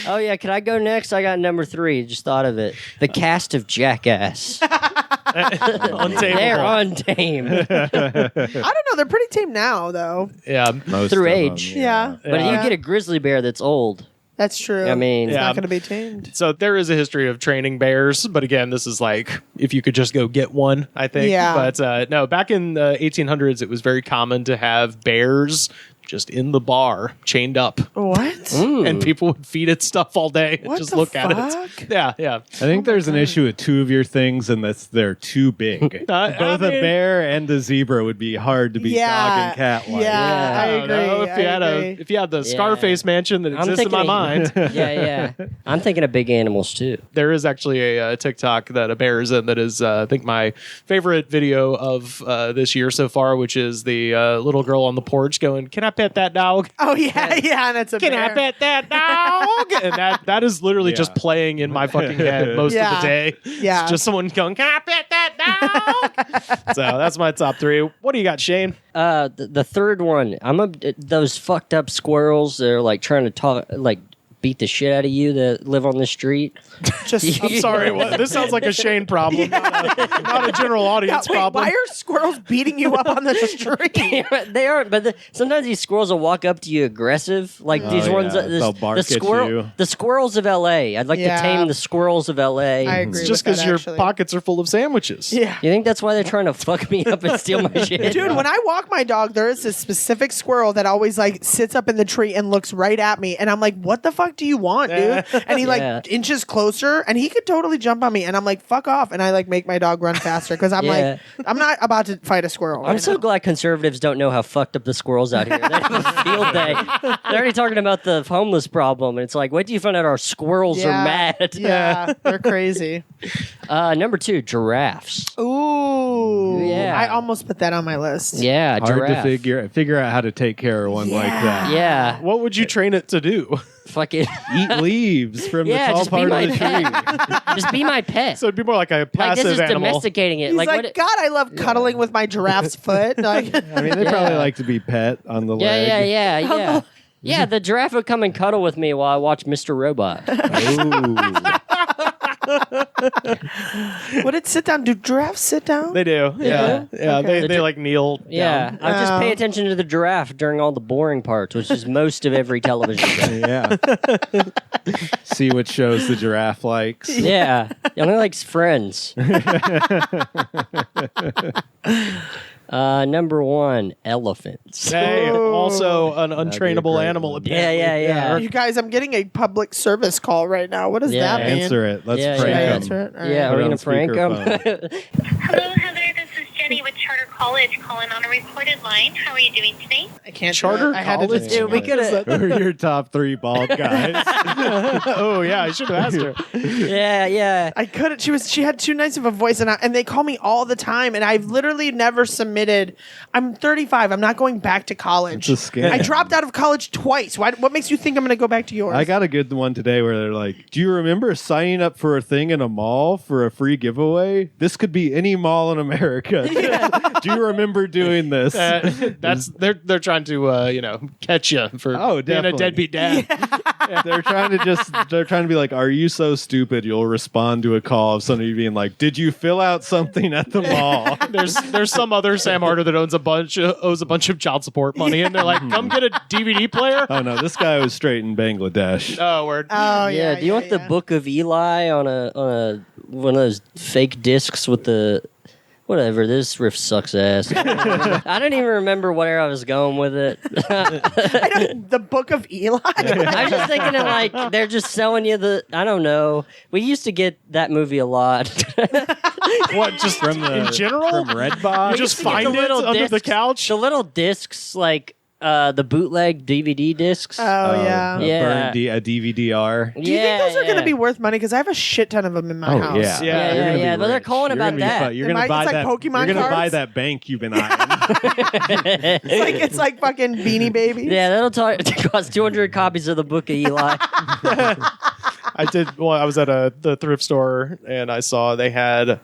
Oh yeah, can I go next? I got number 3. Just thought of it. The cast of Jackass. They're untamed. I don't know. They're pretty tame now, though. Yeah. Most Through of them, age. Yeah. But Yeah. you get a grizzly bear that's old. That's true. I mean, it's Yeah. not going to be tamed. So there is a history of training bears, but again, this is like if you could just go get one, I think. Yeah. But no, back in the 1800s, it was very common to have bears just in the bar, chained up, What? and people would feed it stuff all day and What just the look at fuck? it. Yeah, yeah. I think there's an issue with 2 of your things, and that's they're too big. I Both a mean- bear and a zebra would be hard to be dog and cat like. Yeah, I don't know agree. if you had the Scarface mansion that I'm exists in my thinking- mind. yeah. I'm thinking of big animals too. There is actually a TikTok that a bear is in that is, I think, my favorite video of this year so far, which is the little girl on the porch going, "Can I pet that dog? Oh yeah, and it's a Can bear. I pet that dog?" And that is literally Yeah. just playing in my fucking head most of Yeah. the day. Yeah. It's just someone going, "Can I pet that dog?" So that's my top 3. What do you got, Shane? The third one, those fucked up squirrels. They're like trying to talk, like beat the shit out of you that live on the street. Just I'm sorry. What? This sounds like a Shane problem, not a general audience wait, problem. why are squirrels beating you up on the street? They aren't, but sometimes these squirrels will walk up to you aggressive, like these ones. yeah. They'll bark at you. The squirrels of L.A. I'd like to tame the squirrels of L.A. I agree. It's just because your pockets are full of sandwiches. Yeah. You think that's why they're trying to fuck me up and steal my shit? Dude, when I walk my dog, there is this specific squirrel that always like sits up in the tree and looks right at me, and I'm like, "What the fuck do you want, dude?" And he like inches closer, and he could totally jump on me, and I'm like, "Fuck off!" And I like make my dog run faster because I'm like, I'm not about to fight a squirrel. I'm so glad conservatives don't know how fucked up the squirrels out here. They have a field day. They're already talking about the homeless problem, and it's like, wait till you find out our squirrels are mad. Yeah, they're crazy. Number 2, giraffes. Ooh, Yeah. I almost put that on my list. Yeah, Hard giraffe. to figure out how to take care of one like that. Yeah, What would you train it to do? fucking. Eat leaves from Yeah, the tall just be part my of the tree. pet. Just be my pet. So it'd be more like a Like passive this is animal. domesticating it. He's like, what? God, I love cuddling with my giraffe's foot. Like, I mean, they probably like to be pet on the leg. Yeah. Yeah, the giraffe would come and cuddle with me while I watch Mr. Robot. would it sit down? Do giraffes sit down? They do. Yeah. Yeah. Okay. They like kneel. Yeah, down. I just pay attention to the giraffe during all the boring parts, which is most of every television show. Yeah. See what shows the giraffe likes. Yeah, he only likes Friends. Number 1, elephants. Hey, also an untrainable great animal. one. Apparently. Yeah. You guys, I'm getting a public service call right now. What does Yeah. that mean? Answer it. Let's Yeah, prank yeah. them. Answer it? All right. Yeah, Put are we on gonna prank them? Hello, Heather. This is Jenny with Charter College calling on a recorded line. How are you doing today? I can't. Charter do it. I had to college? just. Dude, we could have. Who are your top 3 bald guys? Oh yeah, I should have asked her. Yeah. I couldn't. She had too nice of a voice, and they call me all the time. And I've literally never submitted. I'm 35. I'm not going back to college. It's a scam. I dropped out of college twice. What makes you think I'm going to go back to yours? I got a good one today where they're like, do you remember signing up for a thing in a mall for a free giveaway? This could be any mall in America. Do you remember doing this? That's they're trying to catch you for being a definitely. deadbeat dad. They're trying to be like, are you so stupid you'll respond to a call of somebody being like, did you fill out something at the mall? There's some other Sam Harder that owes a bunch of child support money, and they're like, come get a DVD player. Oh no, this guy was straight in Bangladesh. Oh, word. Oh Yeah, do you want the Book of Eli on a one of those fake discs with the whatever? This riff sucks ass. I don't even remember where I was going with it. The Book of Eli. I'm just thinking of like they're just selling you the. I don't know. We used to get that movie a lot. What? Just From the in general? from Redbox. You just used to get find the it little under the discs. couch. The little discs, like the bootleg DVD discs. Oh yeah. Yeah. a DVD-R. Do you think those are going to be worth money? Because I have a shit ton of them in my house. Yeah, Yeah, You're gonna be yeah. Well, they're rich. calling You're about gonna be that. You're Am gonna I- buy it's that. like Pokemon You're gonna buy cards? that bank you've been eyeing. It's like fucking Beanie Babies. Yeah, that'll cost 200 copies of the Book of Eli. I did. Well, I was at the thrift store and I saw they had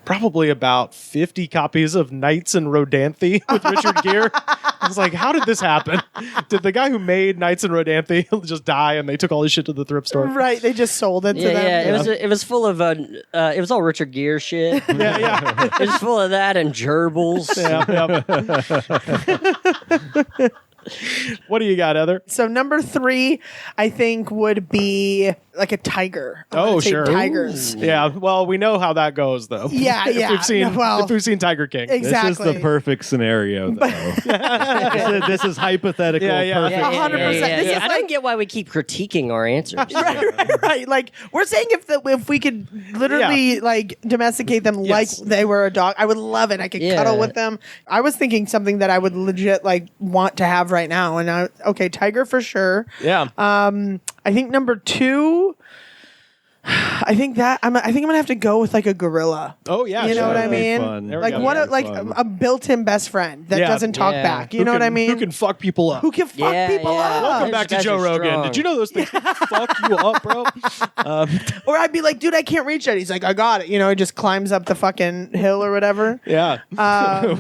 probably about 50 copies of Knights and Rodanthe with Richard Gere. I was like, how did this happen? Did the guy who made Knights and Rodanthe just die and they took all his shit to the thrift store? Right, they just sold it to Yeah, them. yeah. It was full of it was all Richard Gere shit. Yeah. It was full of that and gerbils. Yeah. What do you got, Heather? So number 3, I think, would be like a tiger. I'm gonna say Sure. tigers. Yeah. Well, we know how that goes, though. Yeah, yeah. If we've seen Tiger King. Exactly. This is the perfect scenario, though. this is hypothetical. Yeah, yeah. Perfect. 100%. This is I don't get why we keep critiquing our answers. right. Like we're saying, if we could literally like domesticate them like they were a dog, I would love it. I could cuddle with them. I was thinking something that I would legit like want to have right now. And tiger for sure. Yeah. I think number 2. I think I'm gonna have to go with like a gorilla. Oh yeah, You know sure. what I That'd be mean? fun. There we Like go. what? That'd be Like fun. a built-in best friend that Yeah. doesn't talk Yeah. back. You know what I mean? Who can fuck people up? Who can fuck Yeah, people yeah. up? Welcome Those back to guys Joe are Rogan. strong. Did you know those things can fuck you up, bro? Or I'd be like, dude, I can't reach it. He's like, I got it. You know, he just climbs up the fucking hill or whatever. Yeah.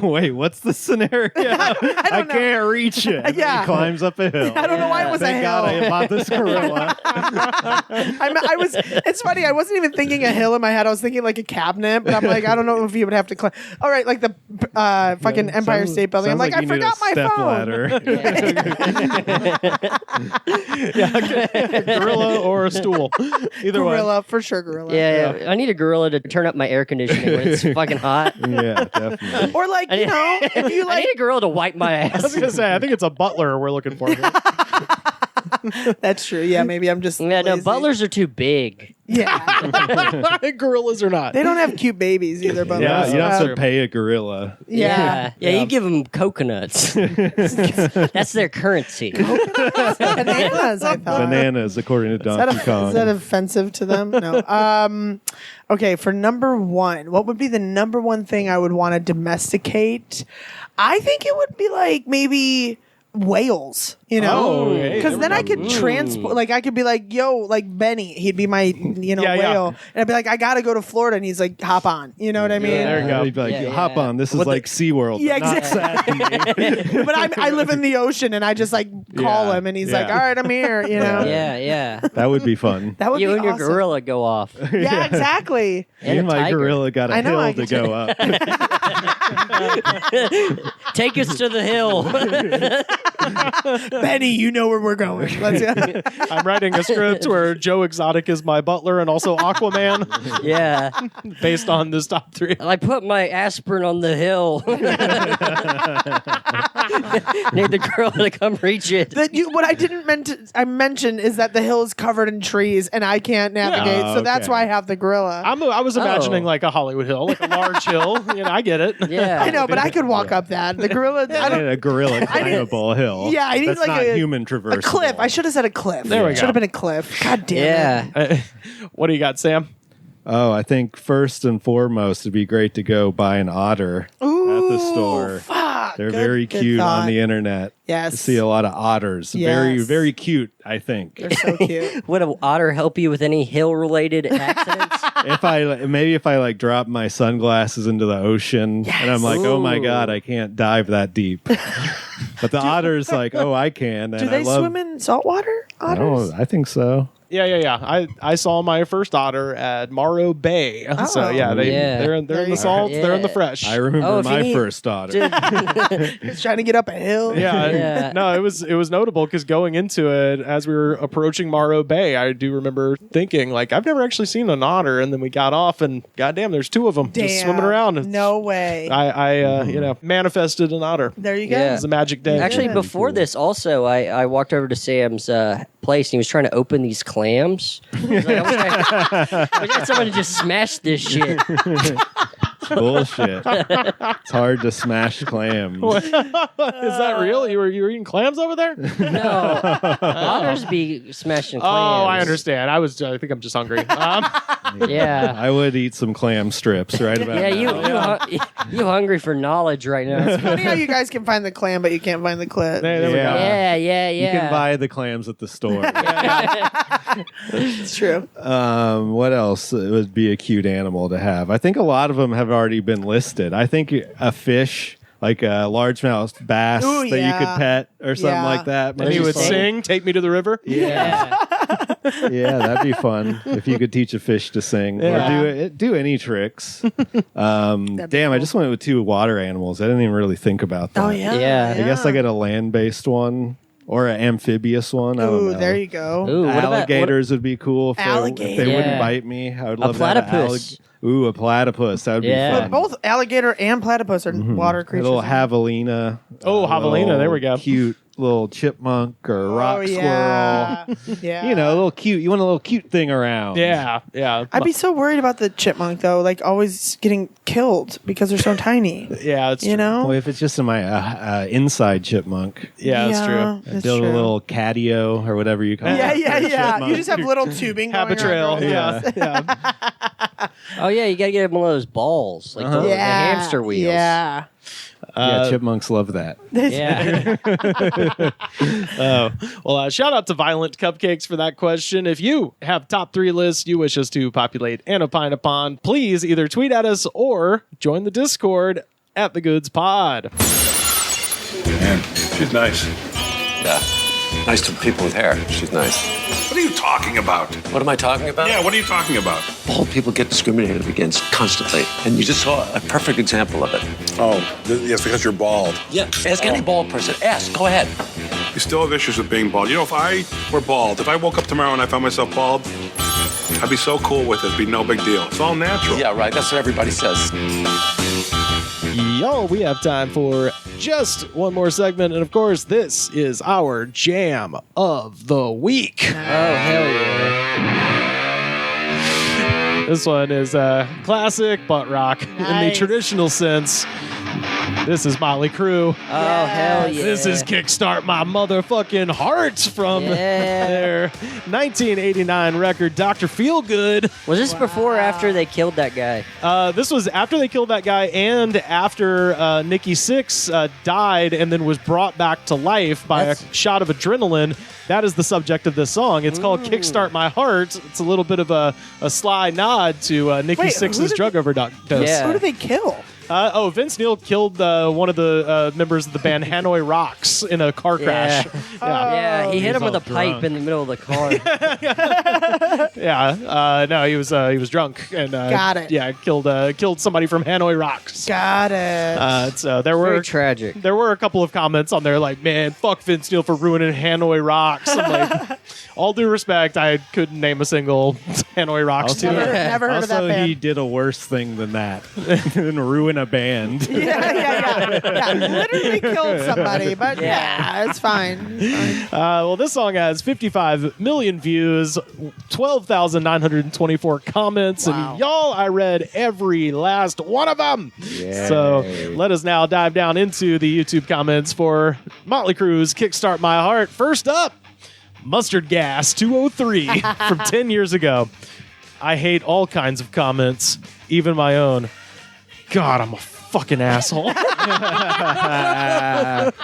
Wait, what's the scenario? I know. can't reach it. Yeah. He climbs up a hill. I don't know why it was Thank a God hill. I bought this gorilla. I was. It's funny. I wasn't even thinking a hill in my head. I was thinking like a cabinet. But I'm like, I don't know if you would have to climb. All right, like the fucking Empire Sounds- State Building. I'm sounds like, I you need forgot a my step phone. ladder. Gorilla or a stool. Either way. Gorilla for sure. Gorilla. Yeah, I need a gorilla to turn up my air conditioning when it's fucking hot. Yeah, definitely. Or like I need, if you I like, need a gorilla to wipe my I was ass. gonna say, I think it's a butler we're looking for. Here. that's true. Yeah, maybe I'm just. Yeah, no, lazy. butlers are too big. Yeah, Gorillas or not. they don't have cute babies either. But Yeah, you don't have true. to pay a gorilla. yeah. You give them coconuts. That's their currency. Bananas. I thought. Bananas, according to Is that, Donkey Kong. is that offensive to them? No. Okay, for number one, what would be the number one thing I would want to domesticate? I think it would be like maybe whales, you know? Oh, hey, Because there then we I go. could transport, like I could be like, yo, like Benny, he'd be my, Yeah, whale. And I'd be like, I got to go to Florida. And he's like, hop on. You know what I mean? there you go. He'd be like, Yeah, hop yeah. on. This is like SeaWorld. Yeah, but not exactly. But I live in the ocean and I just like call Yeah, him and he's yeah. like, all right, I'm here, you know? Yeah. That would be fun. That would You be and your awesome. gorilla go off. Yeah, exactly. Me And and a my tiger. gorilla got a I know, I hill to get go up. Take us to the hill. Benny, you know where we're going. Let's go. I'm writing a script where Joe Exotic is my butler and also Aquaman, Yeah. based on this top three. I put my aspirin on the hill. Need the girl to come reach it. What I didn't mention is that the hill is covered in trees and I can't navigate, Oh, so that's okay. why I have the gorilla. I was imagining Oh. like a Hollywood hill, like a large hill. You know, I get it. Yeah. I know, but I could walk up that. The gorilla, I And don't. a gorilla climbable hill. Yeah, I need That's like not human a traversable. cliff. I should have said a cliff. There we go. Should have been a cliff. God damn it. Yeah. What do you got, Sam? Oh, I think first and foremost, it'd be great to go buy an otter Ooh, at the store. Fuck. They're Good- very good cute thought. on the internet. Yes. You see a lot of otters. Very, Yes. very cute, I think. They're so cute. Would an otter help you with any hill-related accidents? if I like drop my sunglasses into the ocean and I'm like, oh my Ooh. God, I can't dive that deep. But the otter's like, oh, I can. And Do they I love, swim in saltwater? Otters? I think so. Yeah. I saw my first otter at Morrow Bay. So Oh. yeah, Yeah. they're in There the you salt, go. they're in the Yeah. fresh. I remember Oh, if you my need- first otter. He's trying to get up a hill. Yeah, Yeah. no, it was notable because going into it, as we were approaching Morrow Bay, I do remember thinking like I've never actually seen an otter, and then we got off, and goddamn, there's two of them Damn. just swimming around. It's- No way. I manifested an otter. There you go. Yeah. It was a magic day. Actually, Yeah. before this, also, I walked over to Sam's place and he was trying to open these clams. He's like, I wish someone to just smash this shit. Bullshit. It's hard to smash clams. Is that real? You were eating clams over there? No, otters be smashing clams. Oh, I understand. I think I'm just hungry. Yeah. I would eat some clam strips right about Yeah, now. you hungry for knowledge right now. It's funny how you guys can find the clam, but you can't find the clit. There we go. Yeah. You can buy the clams at the store. It's true. What else would be a cute animal to have? I think a lot of them have already been listed. I think a fish, like a largemouth bass Ooh, that yeah. you could pet or something Yeah. like that. And might he be would fun. sing, "Take me to the river." Yeah. Yeah, that'd be fun if you could teach a fish to sing Yeah. or do any tricks. be Damn, I cool. just went with two water animals. I didn't even really think about that. Oh yeah. Yeah. I guess I get a land-based one or an amphibious one. I don't Ooh, know. there you go. Ooh, what about Alligators would be cool if Alligator. they wouldn't Yeah. bite me. I would A love to have platypus? Ooh, a platypus. That would Yeah. be But fun. both alligator and platypus are water A creatures. little javelina. Oh, A javelina, little there we go. Cute little chipmunk or rock yeah. squirrel. Yeah. You know, a little cute. You want a little cute thing around. Yeah. I'd be so worried about the chipmunk though, like always getting killed because they're so tiny. Yeah, it's You true. know? Well, if it's just in my inside chipmunk, Yeah, that's true. That's build true. a little catio or whatever you call Yeah, it. yeah, for a yeah. chipmunk. You just have little tubing going Habit trail. around. Yeah. Oh yeah, you gotta get one of those balls, like the hamster wheels. Yeah. Yeah, chipmunks love that. Yeah. Well, shout out to Violent Cupcakes for that question. If you have top 3 lists you wish us to populate and opine upon, please either tweet at us or join the Discord at The Goods Pod. Man, she's nice. Yeah. Nice to people with hair. She's nice. What are you talking about? What am I talking about? Yeah, what are you talking about? Bald people get discriminated against constantly. And you just saw a perfect example of it. Oh, yes, because you're bald. Yeah. Ask any bald person. Ask. Go ahead. You still have issues with being bald. You know, if I were bald, if I woke up tomorrow and I found myself bald, I'd be so cool with it. It'd be no big deal. It's all natural. Yeah, right. That's what everybody says. Y'all, we have time for just one more segment. And of course, this is our Jam of the Week. Oh hell yeah. This one is classic butt rock in the Nice. traditional sense. This is Motley Crue. Oh hell yeah. This is Kickstart My Motherfucking Heart from Yeah. their 1989 record, Dr. Feelgood. Was this before or after they killed that guy? This was after they killed that guy and after Nikki Sixx died and then was brought back to life by a shot of adrenaline. That is the subject of this song. It's called Kickstart My Heart. It's a little bit of a sly nod to Nikki Wait, who Sixx's did drug overdose. Yeah. Who do they kill? Vince Neil killed one of the members of the band Hanoi Rocks in a car crash. Yeah, he hit him all with a pipe drunk. in the middle of the car. No, he was drunk and Got it. Yeah, killed somebody from Hanoi Rocks. Got it. So there Very were tragic. there were a couple of comments on there like, man, fuck Vince Neil for ruining Hanoi Rocks. I'm like, all due respect, I couldn't name a single Hanoi Rocks Also- tune. Never heard of that Also, band. he did a worse thing than that and ruin a band. yeah. Literally killed somebody, but yeah, it's fine. It's fine. Well, this song has 55 million views, 12,924 comments, and y'all, I read every last one of them. So let us now dive down into the YouTube comments for Motley Crue's Kickstart My Heart. First up, Mustard Gas 203 from 10 years ago. I hate all kinds of comments, even my own. God, I'm a fucking asshole.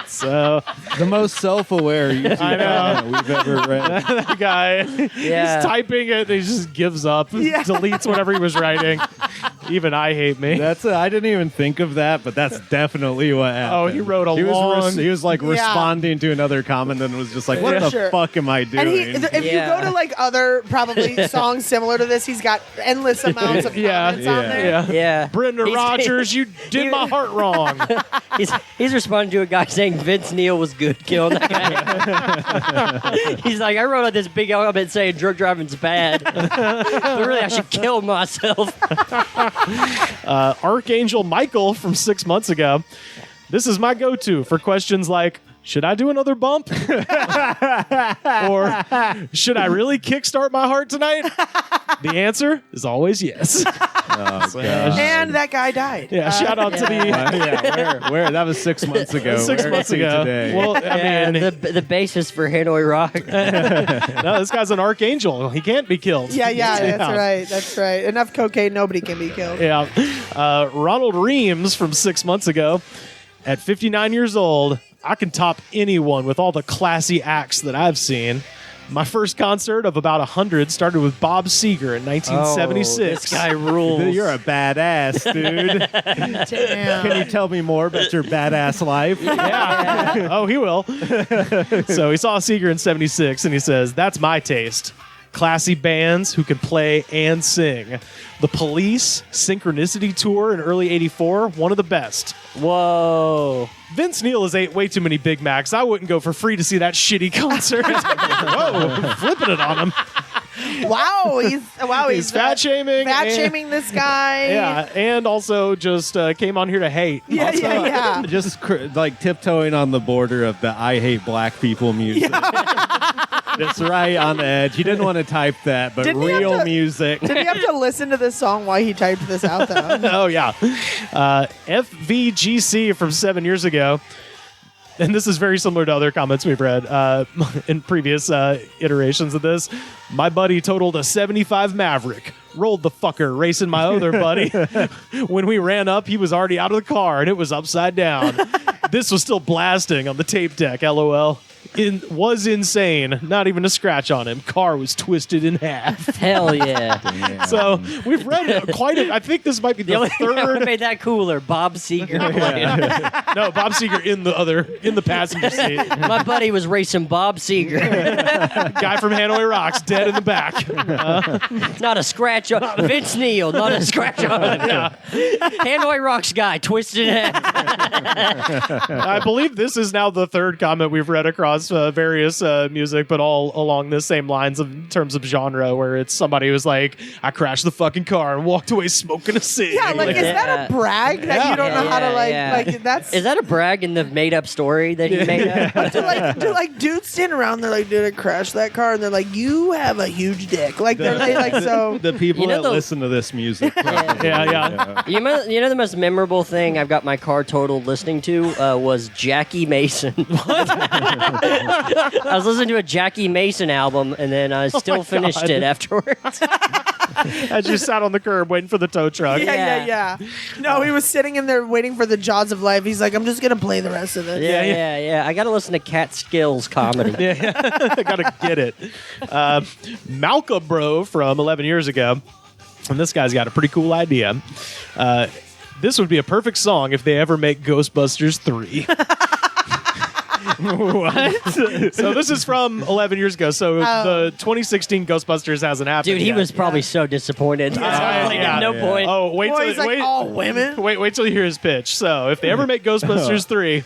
So The most self-aware YouTube I know. comment we've ever read. that guy, Yeah. he's typing it and he just gives up, deletes whatever he was writing. Even I hate me. I didn't even think of that, but that's definitely what happened. Oh, he wrote a he long- was he was like Yeah. responding to another comment and was just like, "What For the sure. fuck am I doing?" And if you go to like other probably songs similar to this, he's got endless amounts of Yeah, comments on there. Yeah. Yeah. Brenda He's- Rogers, you did my heart wrong. He's responding to a guy saying Vince Neil was good killing that guy. He's like, I wrote out this big element saying drug driving's bad. But really, I should kill myself. Archangel Michael from 6 months ago. This is my go-to for questions like, should I do another bump? Or should I really kickstart my heart tonight? The answer is always yes. oh, gosh. And that guy died. Yeah, shout out to the yeah, where? That was 6 months ago. 6 Where months is he ago. today? Well, I Yeah, mean, the basis for Hanoi Rock. no, this guy's an archangel. He can't be killed. Yeah, that's right. Enough cocaine, nobody can be killed. Yeah. Ronald Reams from 6 months ago. At 59 years old, I can top anyone with all the classy acts that I've seen. My first concert of about 100 started with Bob Seger in 1976. This guy rules. You're a badass, dude. Damn. Can you tell me more about your badass life? Yeah. Oh, he will. So he saw Seeger in 76 and he says, that's my taste. Classy bands who can play and sing. The Police Synchronicity Tour in early 84, one of the best. Whoa. Vince Neil has ate way too many Big Macs. I wouldn't go for free to see that shitty concert. Whoa, flipping it on him. He's fat shaming. Fat and- shaming this guy. Yeah, and also just came on here to hate. Yeah. Just like tiptoeing on the border of the I hate black people music. Just right on the edge. He didn't want to type that, but Didn't he have real to- music. Did he have to listen to this song while he typed this out, though? Oh, yeah. FVGC from 7 years ago. And this is very similar to other comments we've read in previous iterations of this. My buddy totaled a 75 Maverick. Rolled the fucker, racing my other buddy. When we ran up, he was already out of the car, and it was upside down. This was still blasting on the tape deck, LOL. Was insane. Not even a scratch on him. Car was twisted in half. Hell yeah. So we've read quite a... I think this might be The the only thing that third... made that cooler, Bob Seger. No, Bob Seger in the passenger seat. My buddy was racing Bob Seger. Guy from Hanoi Rocks, dead in the back. Not a scratch on Vince Neil. Not a scratch on him. Yeah. Hanoi Rocks guy, twisted in half. I believe this is now the third comment we've read across various music, but all along the same lines in terms of genre, where it's somebody who's like, I crashed the fucking car and walked away smoking a cig. Yeah, like, is that a brag that you don't know how to, like, that's... Is that a brag in the made-up story that he made up? do dudes stand around, they're like, dude, I crashed that car, and they're like, you have a huge dick. Like, they're like, so... The people You know that the- listen to this music. Yeah. You know the most memorable thing I've got my car totaled listening to was Jackie Mason. I was listening to a Jackie Mason album, and then I still finished God. it afterwards. As you sat on the curb waiting for the tow truck. Yeah. No, he was sitting in there waiting for the jaws of life. He's like, I'm just going to play the rest of it. Yeah. I got to listen to Cat Skills comedy. I gotta get it. Malcolm Bro from 11 years ago, and this guy's got a pretty cool idea. This would be a perfect song if they ever make Ghostbusters 3. What? So this is from 11 years ago. So the 2016 Ghostbusters hasn't happened. Dude, he yet. was probably so disappointed. At no point. Oh, wait Boy, till he's like, all women? Wait till you hear his pitch. So if they ever make Ghostbusters 3,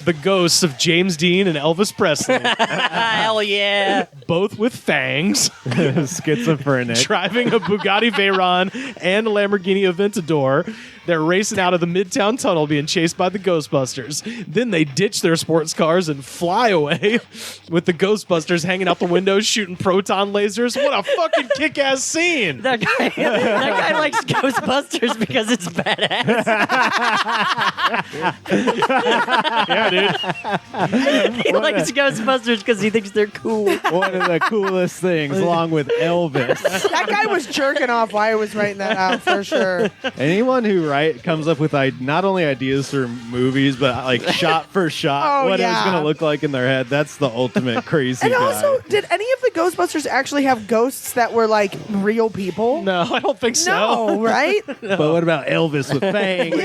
the ghosts of James Dean and Elvis Presley, Hell yeah. both with fangs, Schizophrenic. driving a Bugatti Veyron and a Lamborghini Aventador. They're racing out of the Midtown Tunnel being chased by the Ghostbusters. Then they ditch their sports cars and fly away with the Ghostbusters hanging out the windows shooting proton lasers. What a fucking kick-ass scene. That guy likes Ghostbusters because it's badass. Yeah, dude. He likes Ghostbusters because he thinks they're cool. One of the coolest things, along with Elvis. That guy was jerking off while I was writing that out, for sure. Anyone who comes up with not only ideas for movies, but like shot for shot, what it was going to look like in their head. That's the ultimate crazy And guy. also, did any of the Ghostbusters actually have ghosts that were like real people? No, I don't think so. No, right? But what about Elvis with fangs?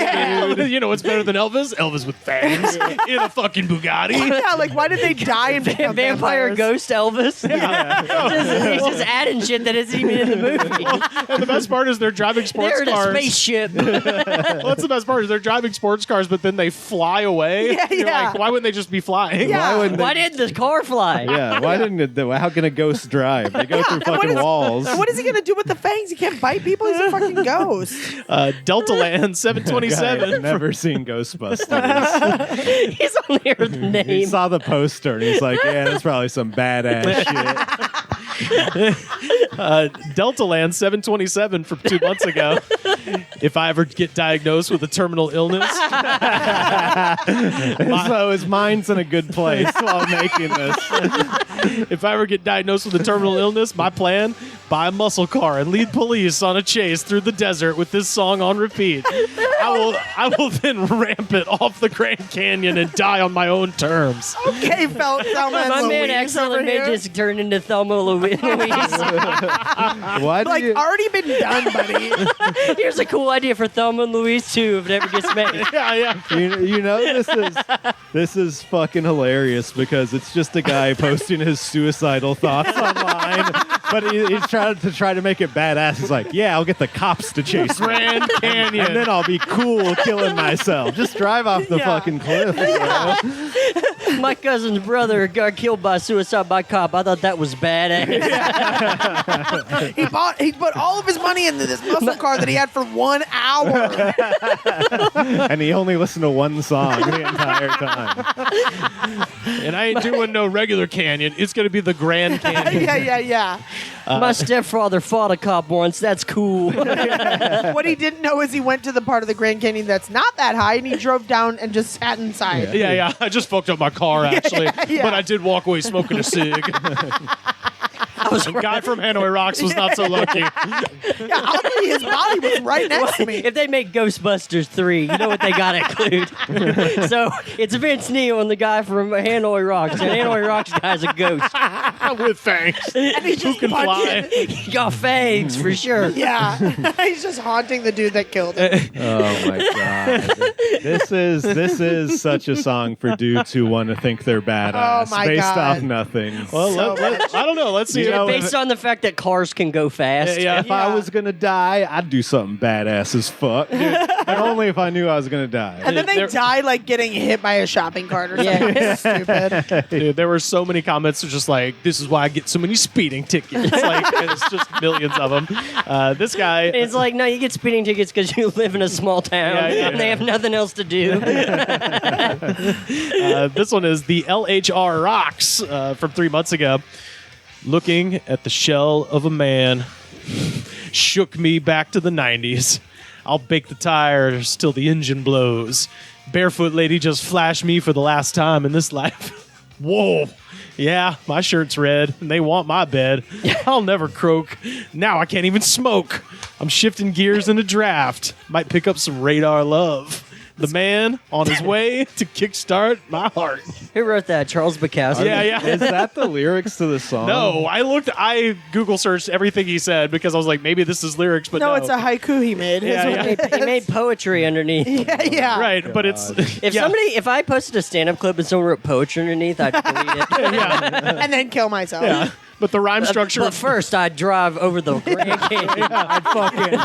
Dude, you know what's better than Elvis? Elvis with fangs in a fucking Bugatti. Yeah, like why did they die and become Vampire vampires? Ghost Elvis. He's just adding shit that isn't even in the movie. And the best part is they're driving sports They're in a cars. spaceship. Well, that's the best part is they're driving sports cars, but then they fly away. Yeah, You're yeah. like, why wouldn't they just be flying? Yeah. Why didn't the car fly? Yeah, why didn't how can a ghost drive? They go through And what fucking is- walls. What is he gonna do with the fangs? He can't bite people. He's a fucking ghost. Delta Land Guy 727. had never seen Ghostbusters. He's only heard the He name. saw the poster and he's like, yeah, that's probably some badass shit. Delta Land 727 from 2 months ago. If I ever get diagnosed with a terminal illness, So his mind's in a good place while making this. if I ever get diagnosed with a terminal illness, my plan: buy a muscle car and lead police on a chase through the desert with this song on repeat. I will then ramp it off the Grand Canyon and die on my own terms. Okay, Thelma and My man Louise accidentally over here. just turned into Thelma Louise. Why do Like you, already been done, buddy. Here's a cool idea for Thelma and Louise 2 if it ever gets made. Yeah. you know this is fucking hilarious because it's just a guy posting his suicidal thoughts online but he's trying to make it badass. He's like, yeah, I'll get the cops to chase me. Grand Canyon. And then I'll be cool killing myself. Just drive off the fucking cliff. Yeah. My cousin's brother got killed by suicide by cop. I thought that was badass. He put all of his money into this muscle car that he had for 1 hour. And he only listened to one song the entire time. And I ain't doing no regular canyon. It's going to be the Grand Canyon. Yeah. My stepfather fought a cop once. That's cool. What he didn't know is he went to the part of the Grand Canyon that's not that high, and he drove down and just sat inside. Yeah. I just fucked up my car, actually. Yeah. But I did walk away smoking a cig. The guy from Hanoi Rocks was not so lucky. Yeah, oddly, his body was right next to me. If they make Ghostbusters 3, you know what they got to include. So it's Vince Neil and the guy from Hanoi Rocks. And Hanoi Rocks guy's a ghost. With fangs. And he's Who just can fly? punching. He got fangs for sure. Yeah, he's just haunting the dude that killed him. Oh my god! This is such a song for dudes who want to think they're badass Oh my based God. off nothing. Well, I don't know. Let's see. You know, Based on the fact that cars can go fast. Yeah. If I was gonna die, I'd do something badass as fuck, dude. And only if I knew I was gonna die. And then they There- die like getting hit by a shopping cart or something stupid. Dude, there were so many comments that were just like, this is why I get so many speeding tickets. Like, it's just millions of them. This guy. And it's like, no, you get speeding tickets because you live in a small town Yeah. and they have nothing else to do. This one is the LHR Rocks from 3 months ago. Looking at the shell of a man shook me back to the 90s. I'll bake the tires till the engine blows. Barefoot lady just flashed me for the last time in this life. Whoa. Yeah, my shirt's red, and they want my bed. I'll never croak. Now I can't even smoke. I'm shifting gears in a draft. Might pick up some radar love. The man on his way to kickstart my heart. Who wrote that? Charles Bukowski? Yeah. Is that the lyrics to the song? No, I Google searched everything he said because I was like, maybe this is lyrics, but no. No, it's a haiku he made. Yeah, He made poetry underneath. Yeah. Right, but it's If I posted a stand-up clip and someone wrote poetry underneath, I'd delete it. And then kill myself. yeah. But the rhyme structure. But first, I'd drive over the Grand Canyon. I'd fucking.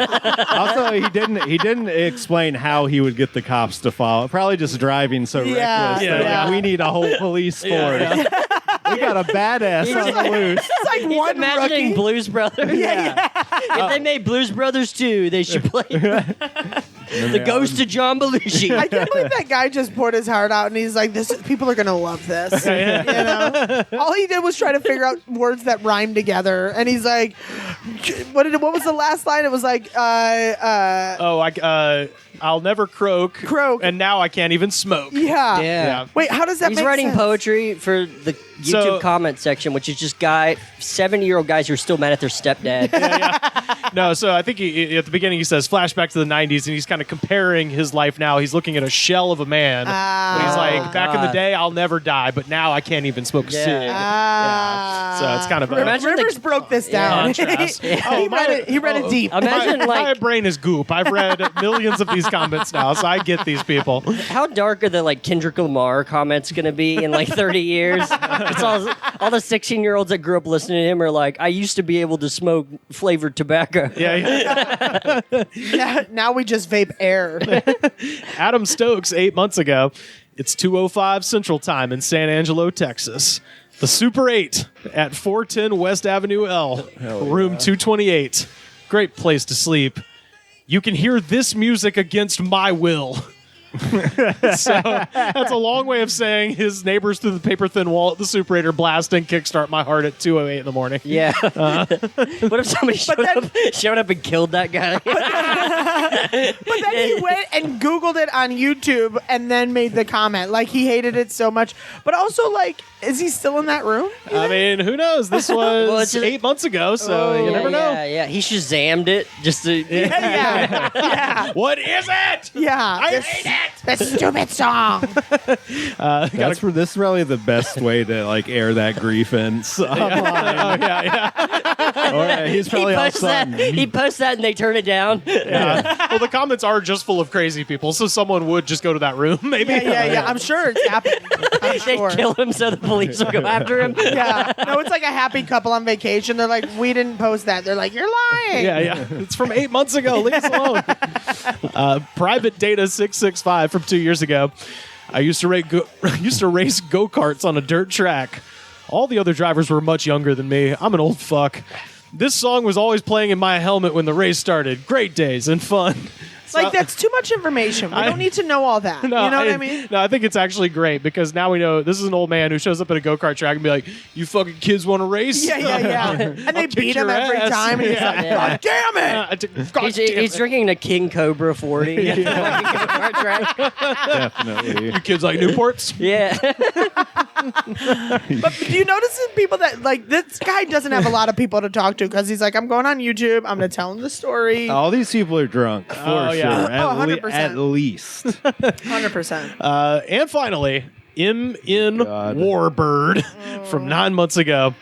Also, he didn't explain how he would get the cops to follow. Probably just driving so Yeah, reckless. yeah, that, yeah. like, we need a whole police force. We got a badass on the loose. It's like He's one imagining rookie. Blues Brothers. If they made Blues Brothers 2, they should play The Ghost of John Belushi. I can't believe that guy just poured his heart out and he's like, people are going to love this. You know? All he did was try to figure out words that rhyme together. And he's like, what was the last line? It was like, I'll never croak. Croak. And now I can't even smoke. yeah. Yeah. Wait, how does that He's make writing sense? poetry for the YouTube So- comment section, which is just 70-year-old guys who are still mad at their stepdad. No, so I think at the beginning he says flashback to the 90s, and he's kind of comparing his life now. He's looking at a shell of a man. But he's like, back in the God. day, I'll never die, but now I can't even smoke a Yeah. cig. So it's kind of a... Imagine Rivers broke this down. Contrast. He read it deep. Imagine, my like, brain is goop. I've read millions of these comments now, so I get these people. how dark are the like Kendrick Lamar comments going to be in like 30 years? It's all the 16-year-olds that grew up listening to him are like, I used to be able to smoke flavored tobacco. Yeah. Now we just vape air. Adam Stokes, 8 months ago. It's 2:05 Central Time in San Angelo, Texas. The Super 8 at 410 West Avenue L, room 228. Great place to sleep. You can hear this music against my will. So that's a long way of saying his neighbors through the paper thin wall at the Super 8 are blasting Kickstart My Heart at 2:08 in the morning. Yeah. What if somebody showed up and killed that guy? But then he went and Googled it on YouTube and then made the comment. Like, he hated it so much. But also, like, is he still in that room? I mean, who knows? This was it's just- 8 months ago, so you never know. Yeah. He Shazammed it just to. Yeah. What is it? Yeah. I hate it! That stupid song. This is really the best way to like air that grievance online. He's probably all sudden. He posts that and they turn it down. Well, the comments are just full of crazy people, so someone would just go to that room, maybe. Yeah. I'm sure it's happening. I'm They sure. kill him so the police will go after him. Yeah. No, it's like a happy couple on vacation. They're like, we didn't post that. They're like, you're lying. Yeah. It's from 8 months ago. Leave us alone. Private Data 665 from 2 years ago. I used to race go-karts on a dirt track. All the other drivers were much younger than me. I'm an old fuck. This song was always playing in my helmet when the race started. Great days and fun. Like, that's too much information. We don't need to know all that. No, you know what I mean? No, I think it's actually great because now we know this is an old man who shows up at a go-kart track and be like, you fucking kids want to race? Yeah. And they beat him every time. And he's like, God damn it. He's drinking a King Cobra 40. Definitely. You kids like Newports? Yeah. But do you notice in people that, like, this guy doesn't have a lot of people to talk to because he's like, I'm going on YouTube. I'm going to tell him the story. All these people are drunk for sure. yeah. At least. 100%. And finally, Warbird from 9 months ago.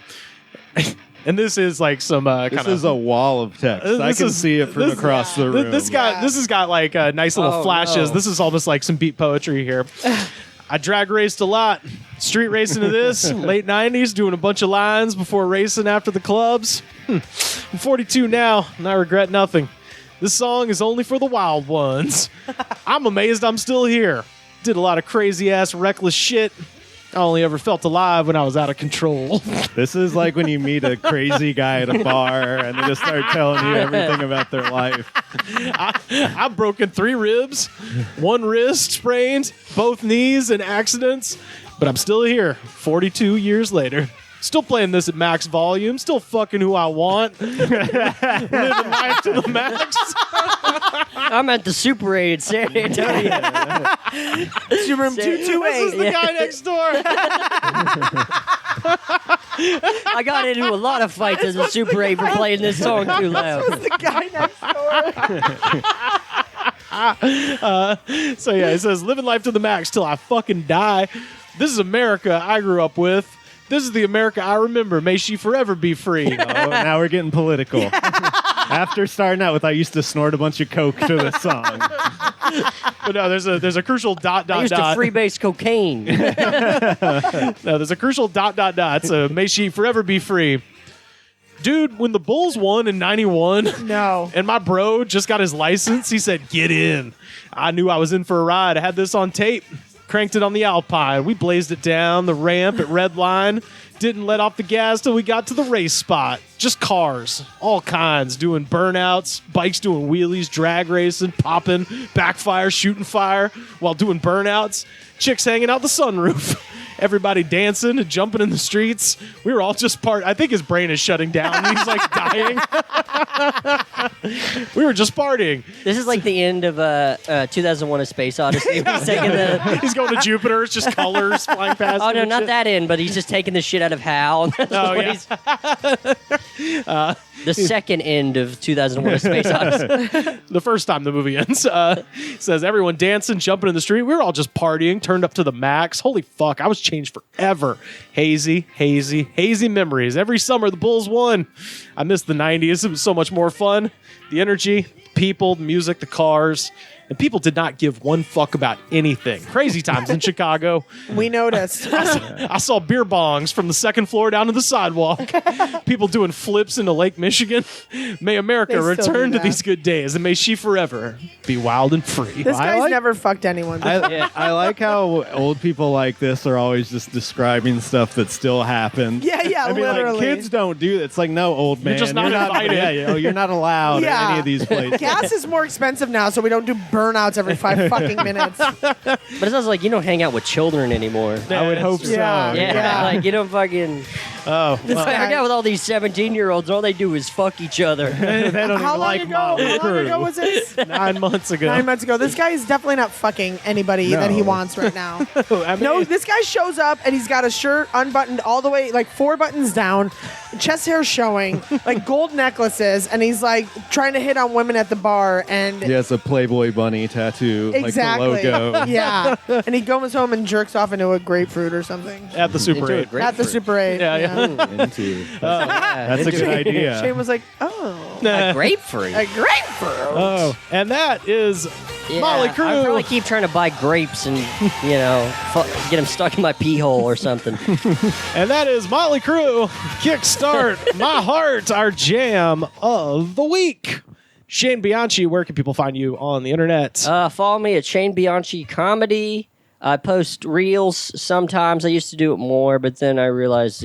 And this is like some kind This of. is a wall of text. I can see it from across the room. This has got like nice little flashes. no. This is almost like some beat poetry here. I drag raced a lot. Street racing to this. Late 90s, doing a bunch of lines before racing after the clubs. I'm 42 now, and I regret nothing. This song is only for the wild ones. I'm amazed I'm still here. Did a lot of crazy-ass, reckless shit. I only ever felt alive when I was out of control. This is like when you meet a crazy guy at a bar and they just start telling you everything about their life. I've broken 3 ribs, 1 wrist sprained, both knees in accidents, but I'm still here 42 years later. Still playing this at max volume, still fucking who I want, living life to the max. I'm at the Super 8 in San Antonio. Room 228. This is the guy next door. I got into a lot of fights as a Super 8 for playing this song too loud. The guy next door. So yeah, it says, living life to the max till I fucking die. This is America I grew up with. This is the America I remember. May she forever be free. Oh, now we're getting political. After starting out with I used to snort a bunch of coke to this song. But no, there's a crucial dot. I used to freebase cocaine. No, there's a crucial dot. So may she forever be free. Dude, when the Bulls won in 91, No. and my bro just got his license, he said, get in. I knew I was in for a ride. I had this on tape. Cranked it on the Alpine. We blazed it down the ramp at Red Line. Didn't let off the gas till we got to the race spot. Just cars, all kinds, doing burnouts, bikes doing wheelies, drag racing, popping, backfire, shooting fire while doing burnouts. Chicks hanging out the sunroof. Everybody dancing and jumping in the streets. We were all just I think his brain is shutting down. He's like dying. We were just partying. This is like the end of 2001: A Space Odyssey. He's taking He's going to Jupiter. It's just colors flying past. Oh him no, and not shit. that end, but he's just taking the shit out of Hal. Oh, yeah. The second end of 2001: A Space Odyssey. The first time the movie ends. Says everyone dancing, jumping in the street. We were all just partying, turned up to the max. Holy fuck, I was changed forever. Hazy memories. Every summer the Bulls won. I miss the 90s. It was so much more fun. The energy, people, the music, the cars. And people did not give one fuck about anything. Crazy times in Chicago. We noticed. I saw beer bongs from the second floor down to the sidewalk. People doing flips into Lake Michigan. May America They still return do to that. these good days, and may she forever be wild and free. This guy's like- never fucked anyone. I like how old people like this are always just describing stuff that still happened. Yeah, I mean, literally. like, kids don't do that. It's like, no, old man. just not invited. You're not allowed Yeah. at any of these places. Gas is more expensive now, so we don't do burnouts every 5 fucking minutes. But it sounds like you don't hang out with children anymore. I would hope so. Yeah. Yeah, like you don't fucking. Oh, I hang out with all these 17-year-olds. All they do is fuck each other. they don't even How long like ago? Motley How long Crue. ago was this? 9 months ago. 9 months ago. This guy is definitely not fucking anybody that he No. wants right now. I mean, No, this guy shows up and he's got a shirt unbuttoned all the way, like 4 buttons down, chest hair showing, like gold necklaces, and he's like trying to hit on women at the bar. And He has a Playboy bunny tattoo, exactly, like the logo. yeah. And he goes home and jerks off into a grapefruit or something at the Super 8. at the Super 8. Yeah. Into. That's a good idea. Shane was like, "Oh, A grapefruit. a grapefruit." Oh, and that is Yeah, Motley I probably Crue. keep trying to buy grapes and, get them stuck in my pee hole or something. And that is Motley Crue, Kickstart My Heart, our jam of the week. Shane Bianchi, where can people find you on the internet? Follow me at Shane Bianchi Comedy. I post reels sometimes. I used to do it more, but then I realized,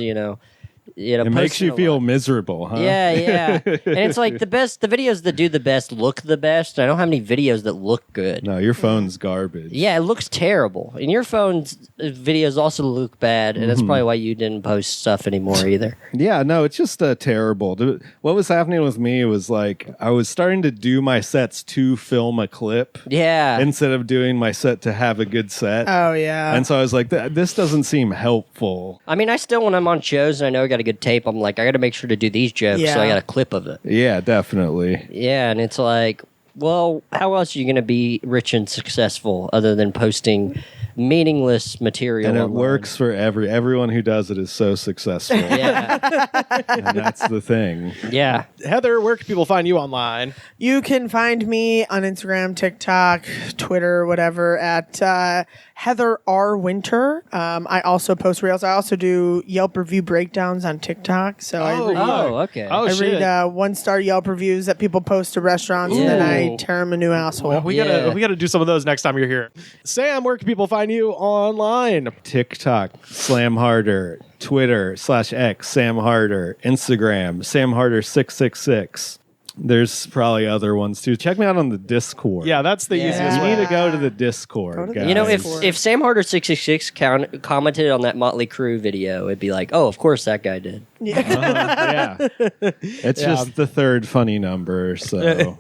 It makes posting you a feel lot. miserable, huh? Yeah. And it's like the videos that do the best look the best. I don't have any videos that look good. No, your phone's garbage. Yeah, it looks terrible. And your phone's videos also look bad, and that's probably why you didn't post stuff anymore either. Yeah, no, it's just terrible. What was happening with me was like I was starting to do my sets to film a clip Yeah. instead of doing my set to have a good set. Oh yeah. And so I was like, this doesn't seem helpful. I mean, I still, when I'm on shows and I know I got a good tape, I'm like, I got to make sure to do these jokes, so I Yeah. got a clip of it. Yeah, definitely. Yeah, and it's like, well, how else are you going to be rich and successful other than posting meaningless material? And it online? works for everyone who does it is so successful. Yeah, And that's the thing. yeah. Heather, where can people find you online? You can find me on Instagram, TikTok, Twitter, whatever, at Heather R. Winter. I also post reels. I also do Yelp review breakdowns on TikTok. So I read, Oh, okay. Oh, I shit. read 1-star Yelp reviews that people post to restaurants, and then I tear them a new asshole. we Yeah. gotta do some of those next time you're here. Sam, where can people find you online? TikTok, Slam Harder, Twitter /X, Sam Harder, Instagram, Sam Harder 666. There's probably other ones too. Check me out on the Discord. Yeah, that's the Yeah. easiest You way. need to go to the Discord, Go to the guys. You know, Discord. if Sam Harder 666 commented on that Motley Crue video, it'd be like, oh, of course that guy did. yeah. It's just the third funny number, so you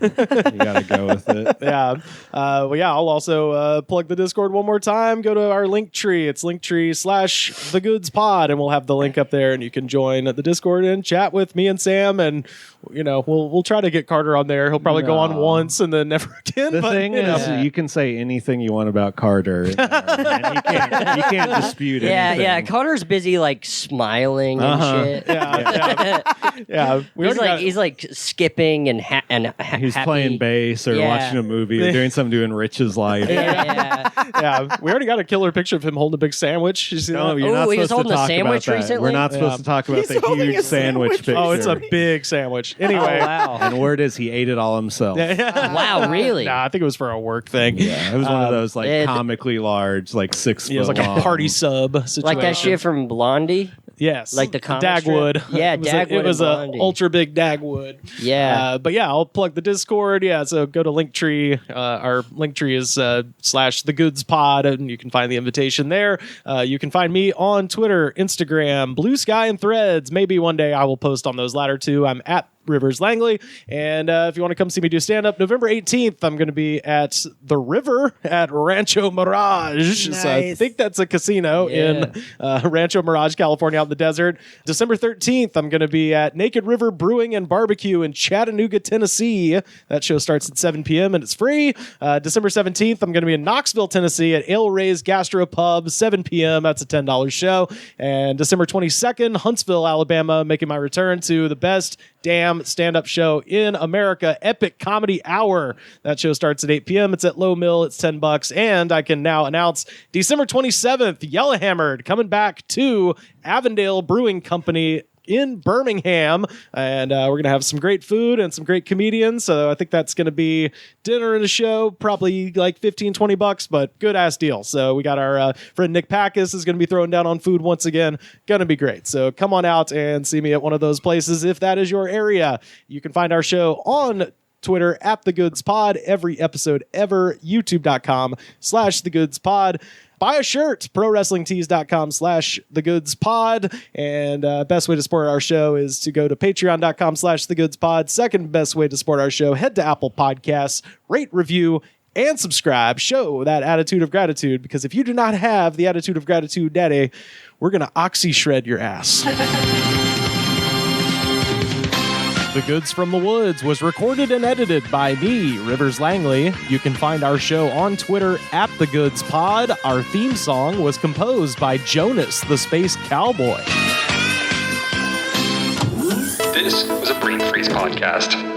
gotta go with it. Yeah. Well, yeah, I'll also plug the Discord one more time. Go to our link tree. It's linktree/thegoodspod, and we'll have the link up there, and you can join the Discord and chat with me and Sam, and we'll try to get Carter on there. He'll probably go on No. once and then never again. The but, thing is, you can say anything you want about Carter, and you can't dispute Yeah, anything. yeah. Connor's busy like smiling and shit. yeah. He's like skipping and He's happy. playing bass or Yeah. watching a movie or doing something to enrich his life. Yeah. yeah. We already got a killer picture of him holding a big sandwich. You see No, that? you're not Oh, he was supposed to holding a talk sandwich about that. recently? We're not supposed Yeah. to talk about He's the holding huge a sandwich sandwich. picture. Oh, it's a big sandwich. Anyway. Oh, wow. And word is he ate it all himself. Wow, really? Nah, I think it was for a work thing. Yeah, it was one of those like it- comically large, like 6 foot It was like long. a party sub situation. Like that shit from Blondie? Yes. like the comic Dagwood. strip? Yeah, it was Dagwood It was and a Blondie. ultra big Dagwood. Yeah. But yeah, I'll plug the Discord. Yeah, so go to Linktree. Our Linktree is /thegoodspod, and you can find the invitation there. You can find me on Twitter, Instagram, Blue Sky, and Threads. Maybe one day I will post on those latter two. I'm at Rivers Langley. And if you want to come see me do stand-up, November 18th, I'm going to be at The River at Rancho Mirage. So I Nice. think that's a casino in Rancho Mirage, California, out in the desert. December 13th, I'm going to be at Naked River Brewing and Barbecue in Chattanooga, Tennessee. That show starts at 7 p.m. and it's free. December 17th, I'm going to be in Knoxville, Tennessee at Ale Ray's Gastro Pub, 7 p.m. That's a $10 show. And December 22nd, Huntsville, Alabama, making my return to the best damn stand-up show in America, Epic Comedy Hour. That show starts at 8 p.m. It's at Low Mill. It's $10. And I can now announce December 27th, Yellowhammered coming back to Avondale Brewing Company in Birmingham, and we're gonna have some great food and some great comedians, so I think that's gonna be dinner and a show, probably like $15-20, but good ass deal. So we got our friend Nick Packus is gonna be throwing down on food once again. Gonna be great, so come on out and see me at one of those places if that is your area. You can find our show on Twitter @TheGoodsPod. Every episode ever, youtube.com/TheGoodsPod. Buy a shirt, prowrestlingtees.com/thegoodspod. And best way to support our show is to go to patreon.com/thegoodspod. Second best way to support our show, head to Apple Podcasts, rate, review, and subscribe. Show that attitude of gratitude, because if you do not have the attitude of gratitude, Daddy, we're going to Oxyshred your ass. The Goods from the Woods was recorded and edited by me, Rivers Langley. You can find our show on Twitter @TheGoodsPod. Our theme song was composed by Jonas, the Space Cowboy. This was a Brain Freeze podcast.